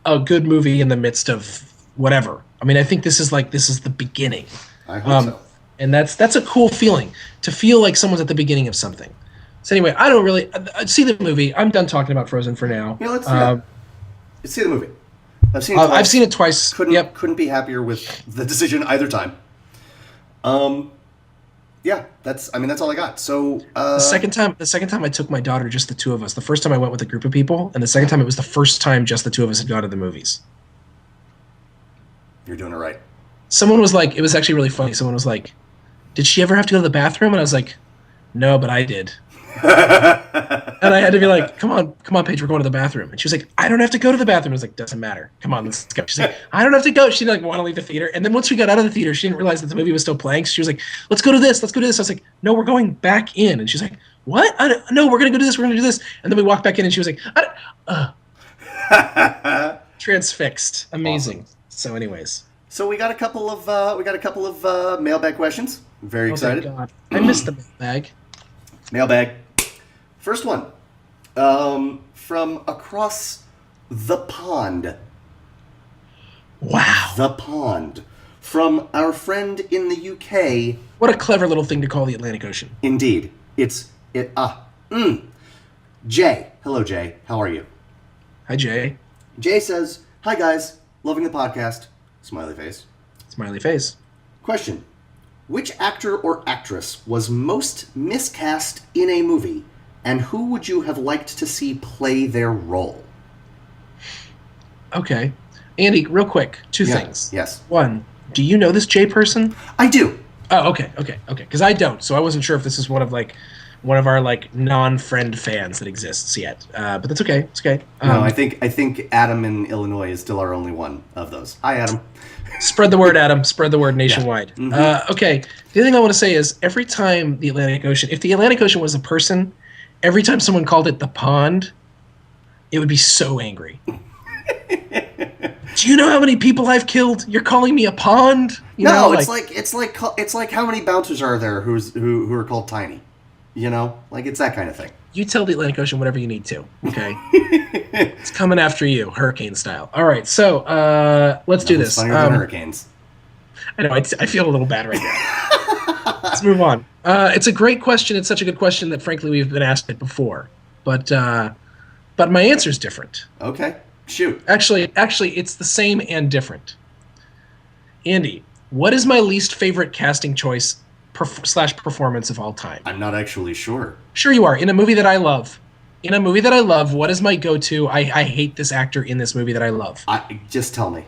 C: a good movie in the midst of whatever. I mean, I think this is the beginning.
B: I hope so.
C: And that's a cool feeling, to feel like someone's at the beginning of something. So anyway, I don't really see the movie. I'm done talking about Frozen for now.
B: Yeah, let's see the movie. I've seen it twice. Couldn't be happier with the decision either time. Yeah, that's all I got. So
C: the second time I took my daughter, just the two of us. The first time I went with a group of people, and the second time it was the first time just the two of us had gone to the movies.
B: You're doing it right.
C: Someone was like, it was actually really funny. Someone was like, "Did she ever have to go to the bathroom?" And I was like, "No, but I did." And I had to be like, come on, Paige, we're going to the bathroom. And she was like, "I don't have to go to the bathroom." I was like, "Doesn't matter. Come on, let's go." She's like, "I don't have to go." She didn't want to leave the theater. And then once we got out of the theater, she didn't realize that the movie was still playing. So she was like, "Let's go to this. Let's go to this." I was like, "No, we're going back in." And she's like, "What? No, we're going to go do this. We're going to do this." And then we walked back in and she was like, transfixed. Amazing. Awesome. So anyways.
B: So we got a couple of mailbag questions. Very excited.
C: Thank God. I missed the mailbag.
B: Mailbag. First one. From across the pond.
C: Wow.
B: The pond. From our friend in the UK.
C: What a clever little thing to call the Atlantic Ocean.
B: Indeed. Jay. Hello, Jay. How are you?
C: Hi, Jay.
B: Jay says, "Hi, guys. Loving the podcast." Smiley face.
C: Smiley face.
B: Question. Which actor or actress was most miscast in a movie, and who would you have liked to see play their role?
C: Okay. Andy, real quick, two things.
B: Yes.
C: One, do you know this Jay person?
B: I do.
C: Oh, okay. Because I don't, so I wasn't sure if this is one of our non-friend fans that exists yet. But that's okay. It's okay.
B: No, I think Adam in Illinois is still our only one of those. Hi, Adam.
C: Spread the word, Adam. Spread the word nationwide.
B: Yeah. Mm-hmm.
C: Okay. The other thing I want to say is, every time the Atlantic Ocean, if the Atlantic Ocean was a person, every time someone called it the pond, it would be so angry. Do you know how many people I've killed? You're calling me a pond?
B: It's like how many bouncers are there who are called tiny? It's that kind of thing.
C: You tell the Atlantic Ocean whatever you need to, okay? It's coming after you, hurricane style. All right, so let's do this.
B: Funnier than hurricanes.
C: I know, I feel a little bad right now. Let's move on. It's a great question. It's such a good question that, frankly, we've been asked it before. But my answer's different.
B: Okay, shoot.
C: Actually, it's the same and different. Andy, what is my least favorite casting choice / performance of all time?
B: I'm not actually sure.
C: Sure you are. In a movie that I love, what is my go-to? I hate this actor in this movie that I love.
B: Just tell me.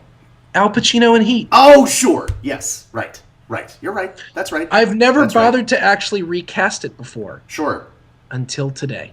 C: Al Pacino in Heat.
B: Oh, sure. Yes. Right. You're right. That's right.
C: I've never bothered to actually recast it before.
B: Sure.
C: Until today.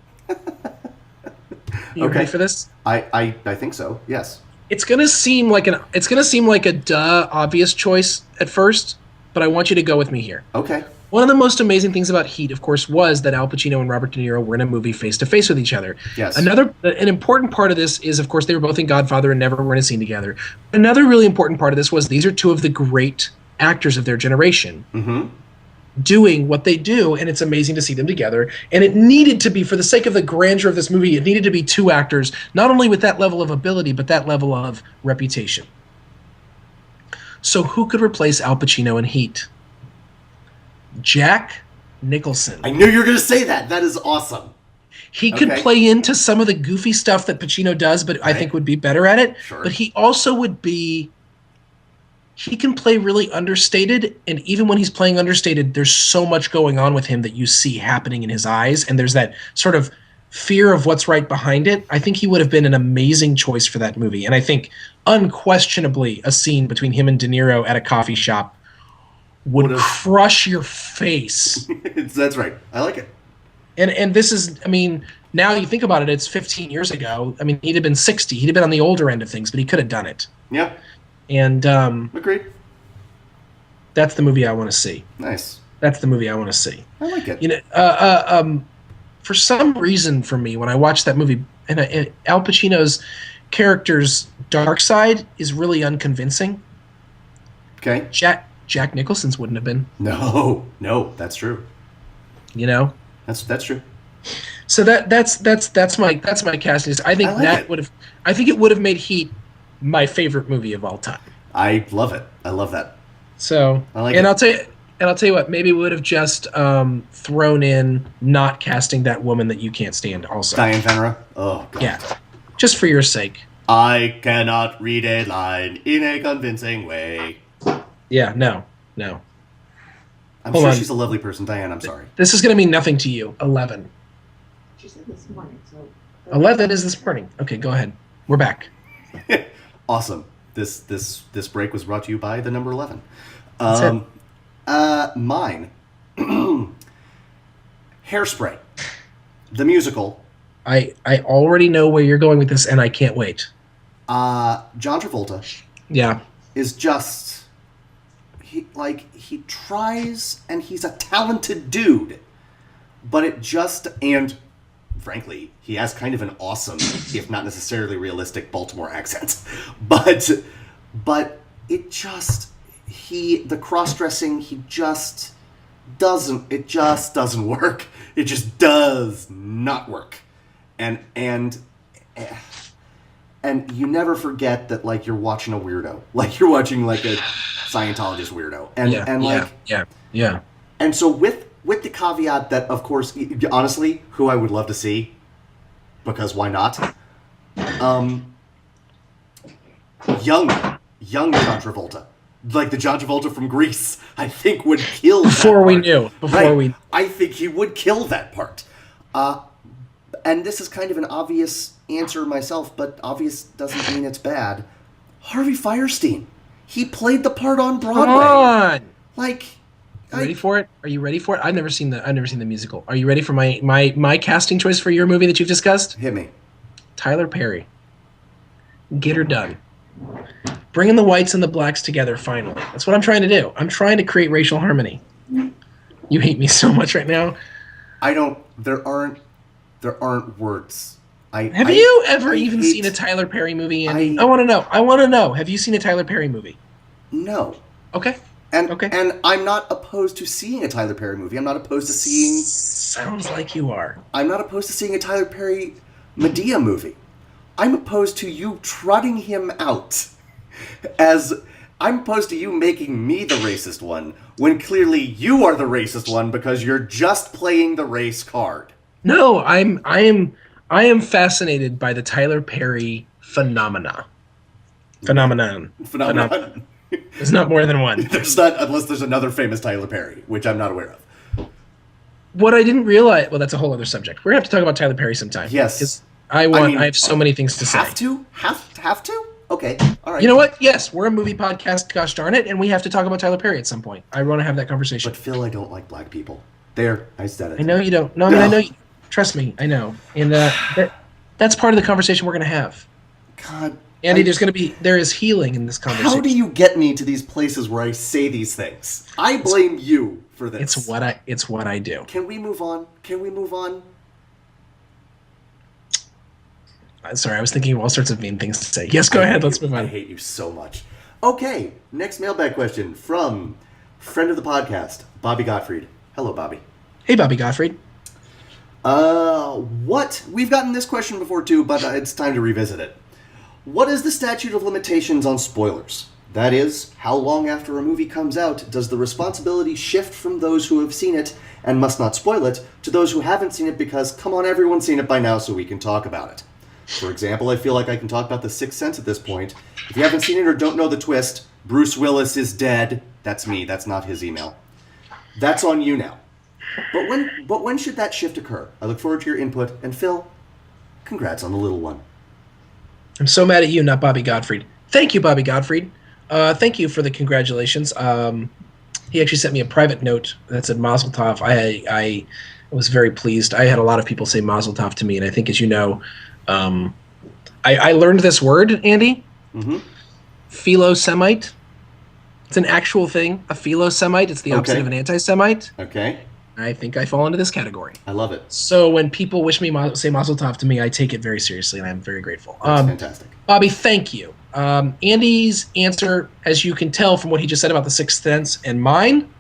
C: You ready for this?
B: I think so. Yes.
C: It's gonna seem like a obvious choice at first, but I want you to go with me here.
B: Okay.
C: One of the most amazing things about Heat, of course, was that Al Pacino and Robert De Niro were in a movie face to face with each other.
B: Yes.
C: An important part of this is, of course, they were both in Godfather and never were in a scene together. Another really important part of this was these are two of the great actors of their generation.
B: Mm-hmm.
C: Doing what they do, and it's amazing to see them together. And it needed to be, for the sake of the grandeur of this movie, it needed to be two actors, not only with that level of ability, but that level of reputation. So who could replace Al Pacino in Heat? Jack Nicholson.
B: I knew you were going to say that. That is awesome.
C: He could play into some of the goofy stuff that Pacino does, but I think would be better at it.
B: Sure.
C: But he also would be... He can play really understated, and even when he's playing understated, there's so much going on with him that you see happening in his eyes, and there's that sort of fear of what's right behind it. I think he would have been an amazing choice for that movie, and I think unquestionably a scene between him and De Niro at a coffee shop would crush your face.
B: That's right. I like it.
C: And this is, I mean, now you think about it, it's 15 years ago. I mean, he'd have been 60. He'd have been on the older end of things, but he could have done it.
B: Yeah.
C: And
B: agreed.
C: That's the movie I want to see.
B: Nice.
C: That's the movie I want to see.
B: I like it.
C: You know, for some reason, for me, when I watched that movie, and Al Pacino's character's dark side is really unconvincing.
B: Okay.
C: Jack Nicholson's wouldn't have been.
B: No, that's true.
C: You know,
B: That's true.
C: So that's my casting. I think
B: I like
C: that
B: it.
C: would have. I think it would have made Heat my favorite movie of all time.
B: I love it. I love that.
C: So
B: I like
C: and
B: it.
C: I'll tell you what. Maybe we would have just thrown in not casting that woman that you can't stand. Also,
B: Diane Venera. Oh God.
C: yeah, just for your sake.
B: I cannot read a line in a convincing way.
C: Yeah, no.
B: I'm
C: Hold
B: sure
C: on.
B: she's a lovely person, Diane. I'm sorry.
C: This is going to mean nothing to you. 11.
D: She said this morning, so.
C: 11 is this morning. Okay, go ahead. We're back.
B: Awesome. This break was brought to you by the number 11.
C: That's
B: Mine. Hairspray. The musical.
C: I already know where you're going with this, and I can't wait.
B: John Travolta
C: Yeah.
B: is just he tries, and he's a talented dude, but it just, and frankly, he has kind of an awesome, if not necessarily realistic, Baltimore accent. But it just, the cross-dressing, it just doesn't work. It just does not work. And you never forget that, like, you're watching a weirdo. Like, you're watching, like, a Scientologist weirdo.
C: Yeah.
B: And so with the caveat that, of course, honestly, who I would love to see, because why not? Young John Travolta. Like the John Travolta from Grease, I think would kill
C: Before
B: that
C: we
B: part.
C: knew. Before
B: Right.
C: we.
B: I think he would kill that part. And this is kind of an obvious answer myself, but obvious doesn't mean it's bad. Harvey Fierstein. He played the part on Broadway.
C: Come on.
B: Like,
C: You ready for it? Are you ready for it? I've never seen the musical. Are you ready for my casting choice for your movie that you've discussed?
B: hit me.
C: Tyler Perry. Get her done. Bringing the whites and the blacks together finally. That's what I'm trying to do. I'm trying to create racial harmony. You hate me so much right now.
B: There aren't words.
C: Have you ever
B: I
C: even
B: hate-
C: seen a Tyler Perry movie, Andy? I want to know. Have you seen a Tyler Perry movie?
B: No.
C: Okay.
B: And I'm not opposed to seeing a Tyler Perry movie. I'm not opposed to seeing
C: Sounds like you are.
B: a Tyler Perry Medea movie. I'm opposed to you trotting him out I'm opposed to you making me the racist one when clearly you are the racist one because you're just playing the race card.
C: No, I am fascinated by the Tyler Perry phenomenon.
B: Phenomenon.
C: There's not more than one.
B: There's not, unless there's another famous Tyler Perry, which I'm not aware of.
C: What I didn't realize, well, that's a whole other subject. We're gonna have to talk about Tyler Perry sometime.
B: Yes.
C: Because I have so many things to say.
B: Have to? Have to? Okay. All right.
C: You know what? Yes, we're a movie podcast, gosh darn it, and we have to talk about Tyler Perry at some point. I want to have that conversation.
B: But Phil, I don't like black people. There, I said it.
C: I know you don't. No, I mean, I know you. Trust me, I know. And that's part of the conversation we're going to have.
B: God.
C: Andy, there is healing in this conversation.
B: How do you get me to these places where I say these things? I blame you for this.
C: It's what I do.
B: Can we move on?
C: Sorry, I was thinking of all sorts of mean things to say. Yes, go ahead. Let's move
B: I
C: on.
B: hate you so much. Okay, next mailbag question from friend of the podcast, Bobby Gottfried. Hello, Bobby.
C: Hey, Bobby Gottfried.
B: We've gotten this question before too, but it's time to revisit it. What is the statute of limitations on spoilers? That is, how long after a movie comes out does the responsibility shift from those who have seen it and must not spoil it to those who haven't seen it because, come on, everyone's seen it by now so we can talk about it. For example, I feel like I can talk about The Sixth Sense at this point. If you haven't seen it or don't know the twist, Bruce Willis is dead. That's me. That's not his email. That's on you now. But when should that shift occur? I look forward to your input. And Phil, congrats on the little one.
C: I'm so mad at you, not Bobby Gottfried. Thank you, Bobby Gottfried. Thank you for the congratulations. He actually sent me a private note that said Mazel Tov. I was very pleased. I had a lot of people say Mazel Tov to me, and I think, as you know, I learned this word, Andy.
B: Mm-hmm.
C: Philo-Semite. It's an actual thing. A philo-Semite. It's the opposite of an anti-Semite.
B: Okay.
C: I think I fall into this category.
B: I love it.
C: So when people wish me say Mazel Tov to me, I take it very seriously, and I'm very grateful.
B: That's fantastic.
C: Bobby, thank you. Andy's answer, as you can tell from what he just said about The Sixth Sense, and mine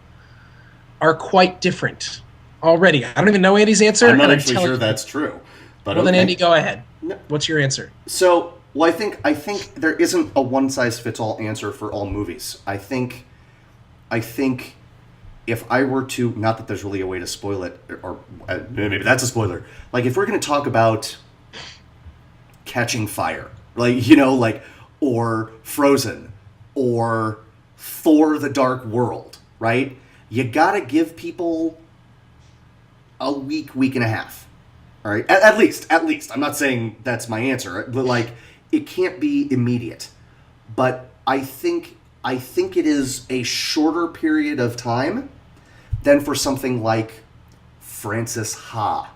C: are quite different. already. I don't even know Andy's answer.
B: I'm not
C: and
B: actually
C: telling
B: sure
C: you.
B: that's true. But
C: Well, then
B: okay.
C: Andy, go ahead.
B: No.
C: What's your answer?
B: So, well, I think there isn't a one size fits all answer for all movies. I think if I were to, not that there's really a way to spoil it, or maybe that's a spoiler. Like if we're going to talk about Catching Fire, like or Frozen, or Thor: The Dark World, right? You got to give people a week and a half. All right, at least. I'm not saying that's my answer, but like it can't be immediate. But I think it is a shorter period of time than for something like Frances Ha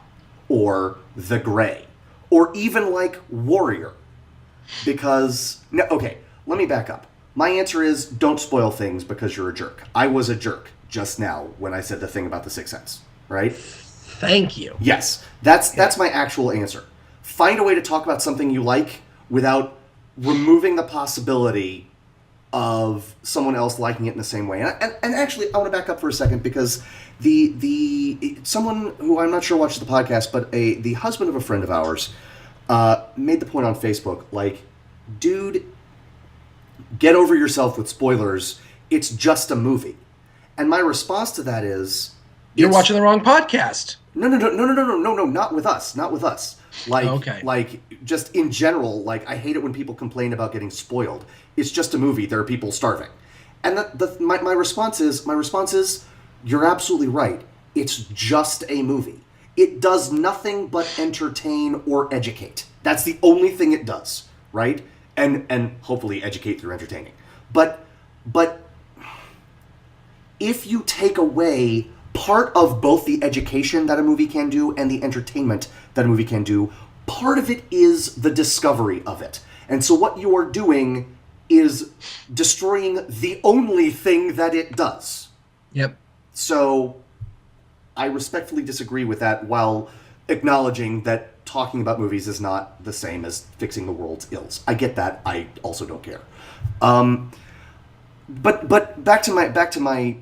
B: or The Grey or even like Warrior. Because okay, let me back up. My answer is don't spoil things because you're a jerk. I was a jerk just now when I said the thing about The Sixth Sense, right?
C: Thank you.
B: Yes, that's my actual answer. Find a way to talk about something you like without removing the possibility of someone else liking it in the same way. And actually, I want to back up for a second because the someone who I'm not sure watches the podcast, but the husband of a friend of ours made the point on Facebook, like, dude, get over yourself with spoilers. It's just a movie. And my response to that is,
C: You're watching the wrong podcast.
B: No, not with us. Like,
C: Okay.
B: like just in general, like I hate it when people complain about getting spoiled. It's just a movie. There are people starving. And my response is, you're absolutely right. It's just a movie. It does nothing but entertain or educate. That's the only thing it does, right? And hopefully educate through entertaining. But if you take away part of both the education that a movie can do and the entertainment that a movie can do, part of it is the discovery of it. And so what you are doing is destroying the only thing that it does.
C: Yep.
B: So I respectfully disagree with that while acknowledging that talking about movies is not the same as fixing the world's ills. I get that. I also don't care. But back to my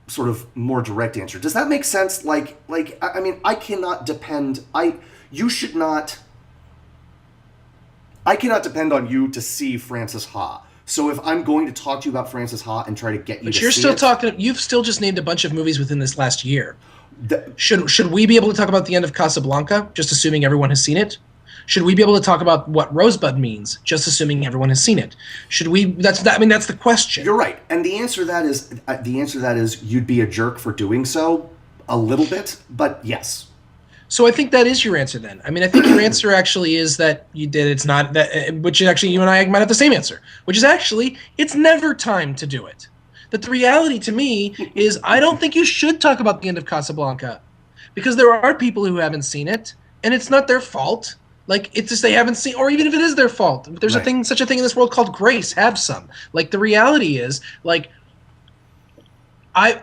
B: sort of more direct answer. Does that make sense? Like I mean, I cannot depend. I cannot depend on you to see Frances Ha. So if I'm going to talk to you about Frances Ha and try to get you
C: But
B: to
C: you're
B: see
C: still
B: it,
C: talking. You've still just named a bunch of movies within this last year. Should we be able to talk about the end of Casablanca, just assuming everyone has seen it? Should we be able to talk about what Rosebud means, just assuming everyone has seen it? Should we? That's the question.
B: You're right, and the answer to that is you'd be a jerk for doing so, a little bit, but yes.
C: So I think that is your answer then. I mean, I think your answer actually is that you did. It's not that, which actually you and I might have the same answer, which is actually it's never time to do it. That the reality to me is I don't think you should talk about the end of Casablanca, because there are people who haven't seen it, and it's not their fault. Like, it's just they haven't seen, or even if it is their fault, there's
B: Right.
C: such a thing in this world called grace. Have some. Like, the reality is, like,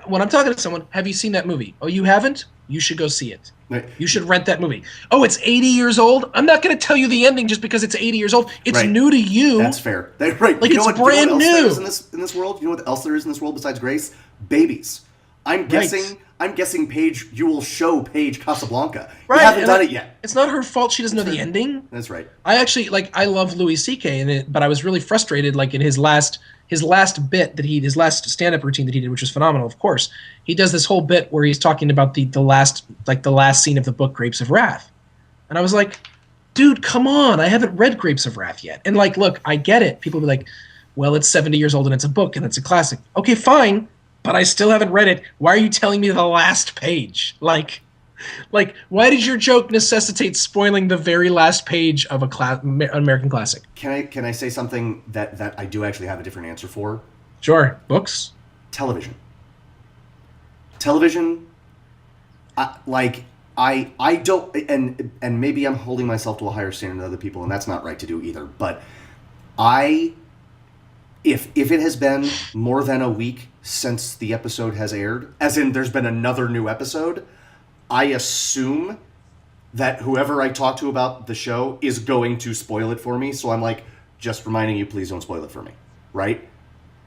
C: when I'm talking to someone, have you seen that movie? Oh, you haven't? You should go see it.
B: Right.
C: You should rent that movie. Oh, it's 80 years old? I'm not going to tell you the ending just because it's 80 years old. It's
B: Right.
C: new to you.
B: That's fair. Right.
C: Like,
B: you know
C: it's
B: what,
C: brand
B: you know what else
C: new.
B: there is in this world? You know what else there is in this world besides grace? Babies. I'm guessing Paige, you will show Paige Casablanca.
C: Right,
B: You haven't
C: and
B: done it yet.
C: It's not her fault she doesn't know the ending.
B: That's right.
C: I actually I love Louis C.K. in it, but I was really frustrated like in his last bit that his last stand-up routine that he did, which was phenomenal, of course. He does this whole bit where he's talking about the last scene of the book Grapes of Wrath. And I was like, dude, come on, I haven't read Grapes of Wrath yet. And like, look, I get it. People be like, well, it's 70 years old and it's a book and it's a classic. Okay, fine, but I still haven't read it. Why are you telling me the last page? Like, why did your joke necessitate spoiling the very last page of an American classic?
B: Can I say something that I do actually have a different answer for?
C: Sure. Books?
B: Television. I don't, and maybe I'm holding myself to a higher standard than other people, and that's not right to do either. But if it has been more than a week since the episode has aired, as in there's been another new episode, I assume that whoever I talk to about the show is going to spoil it for me. So I'm like, just reminding you, please don't spoil it for me. Right?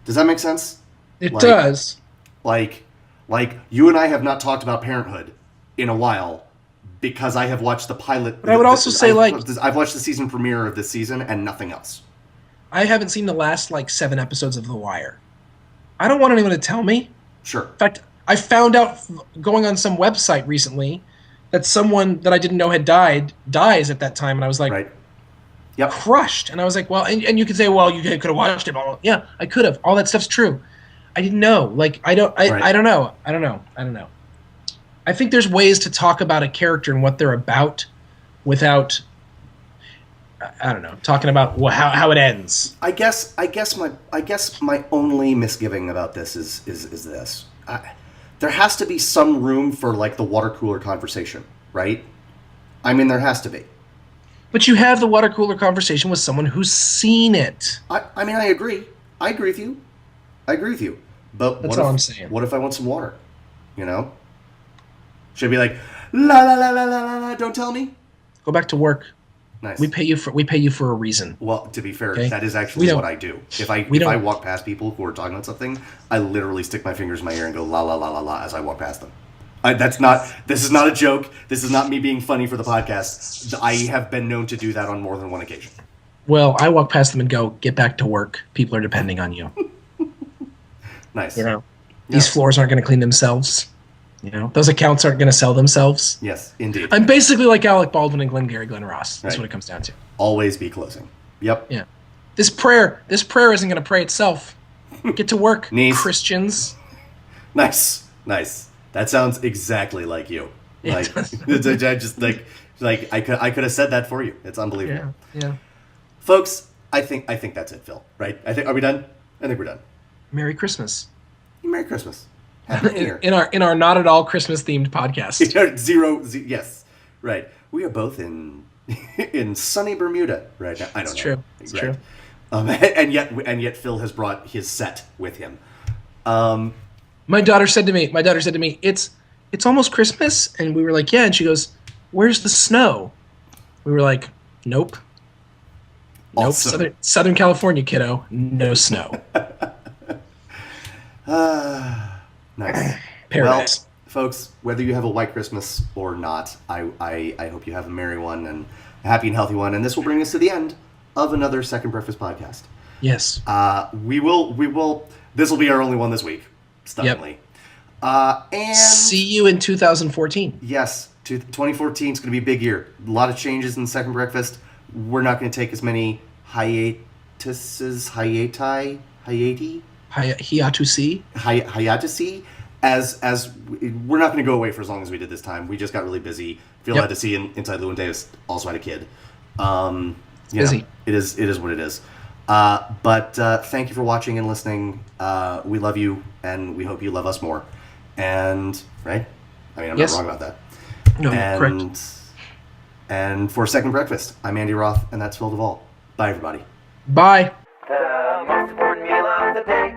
B: Does that make sense?
C: It does.
B: Like you and I have not talked about Parenthood in a while because I have watched the pilot.
C: But I would also say,
B: I've watched the season premiere of this season and nothing else.
C: I haven't seen the last 7 episodes of The Wire. I don't want anyone to tell me.
B: Sure.
C: In fact, I found out going on some website recently that someone that I didn't know had dies at that time, and I was like,
B: Right. Yep.
C: crushed. And I was like, well, and you could say, well, you could have watched it. Blah, blah. Yeah, I could have. All that stuff's true. I didn't know. I don't know. I don't know. I think there's ways to talk about a character and what they're about without, I don't know, talking about how it ends.
B: I guess my only misgiving about this is this. There has to be some room for the water cooler conversation, right? I mean, there has to be.
C: But you have the water cooler conversation with someone who's seen it.
B: I mean, I agree. I agree with you. But
C: That's all I'm saying.
B: What if I want some water? Should I be like, la la la la la la la, don't tell me?
C: Go back to work.
B: Nice.
C: We pay you for a reason.
B: Well, to be fair,
C: Okay.
B: That is actually what I do. If I
C: don't-
B: walk past people who are talking about something, I literally stick my fingers in my ear and go la la la la la as I walk past them. This is not a joke. This is not me being funny for the podcast. I have been known to do that on more than one occasion.
C: Well, I walk past them and go, get back to work. People are depending on you.
B: Nice.
C: These floors aren't going to clean themselves. Those accounts aren't going to sell themselves.
B: Yes, indeed.
C: I'm basically like Alec Baldwin and Glengarry Glen Ross. That's
B: Right.
C: what it comes down to.
B: Always be closing. Yep.
C: Yeah. This prayer isn't going to pray itself. Get to work,
B: Knees.
C: Christians.
B: Nice. That sounds exactly like you. I just I could have said that for you. It's unbelievable.
C: Yeah.
B: Folks, I think that's it, Phil. Right? Are we done? I think we're done.
C: Merry Christmas.
B: Merry Christmas. Happy New Year.
C: In our not at all Christmas themed podcast.
B: Zero. Yes. Right. We are both in sunny Bermuda right now. I don't know.
C: True. It's true.
B: And yet Phil has brought his set with him.
C: My daughter said to me, it's almost Christmas, and we were like, yeah, and she goes, where's the snow? We were like, nope.
B: Awesome.
C: Southern California, kiddo, no snow.
B: Nice.
C: Paradise.
B: Well, folks, whether you have a white Christmas or not, I hope you have a merry one and a happy and healthy one. And this will bring us to the end of another Second Breakfast podcast.
C: Yes.
B: We will. This will be our only one this week. Stunningly. And
C: see you in 2014.
B: Yes, 2014 is going to be a big year. A lot of changes in Second Breakfast. We're not going to take as many hiatuses as we're not going to go away for as long as we did this time. We just got really busy. Phil had to see Inside Llewyn Davis also had a kid.
C: Busy.
B: It is what it is. But thank you for watching and listening. We love you, and we hope you love us more. And right, I mean, I'm not wrong about that.
C: No, correct.
B: And for Second Breakfast, I'm Andy Roth, and that's Phil Duvall. Bye, everybody.
C: Bye.
A: The most important meal of the day.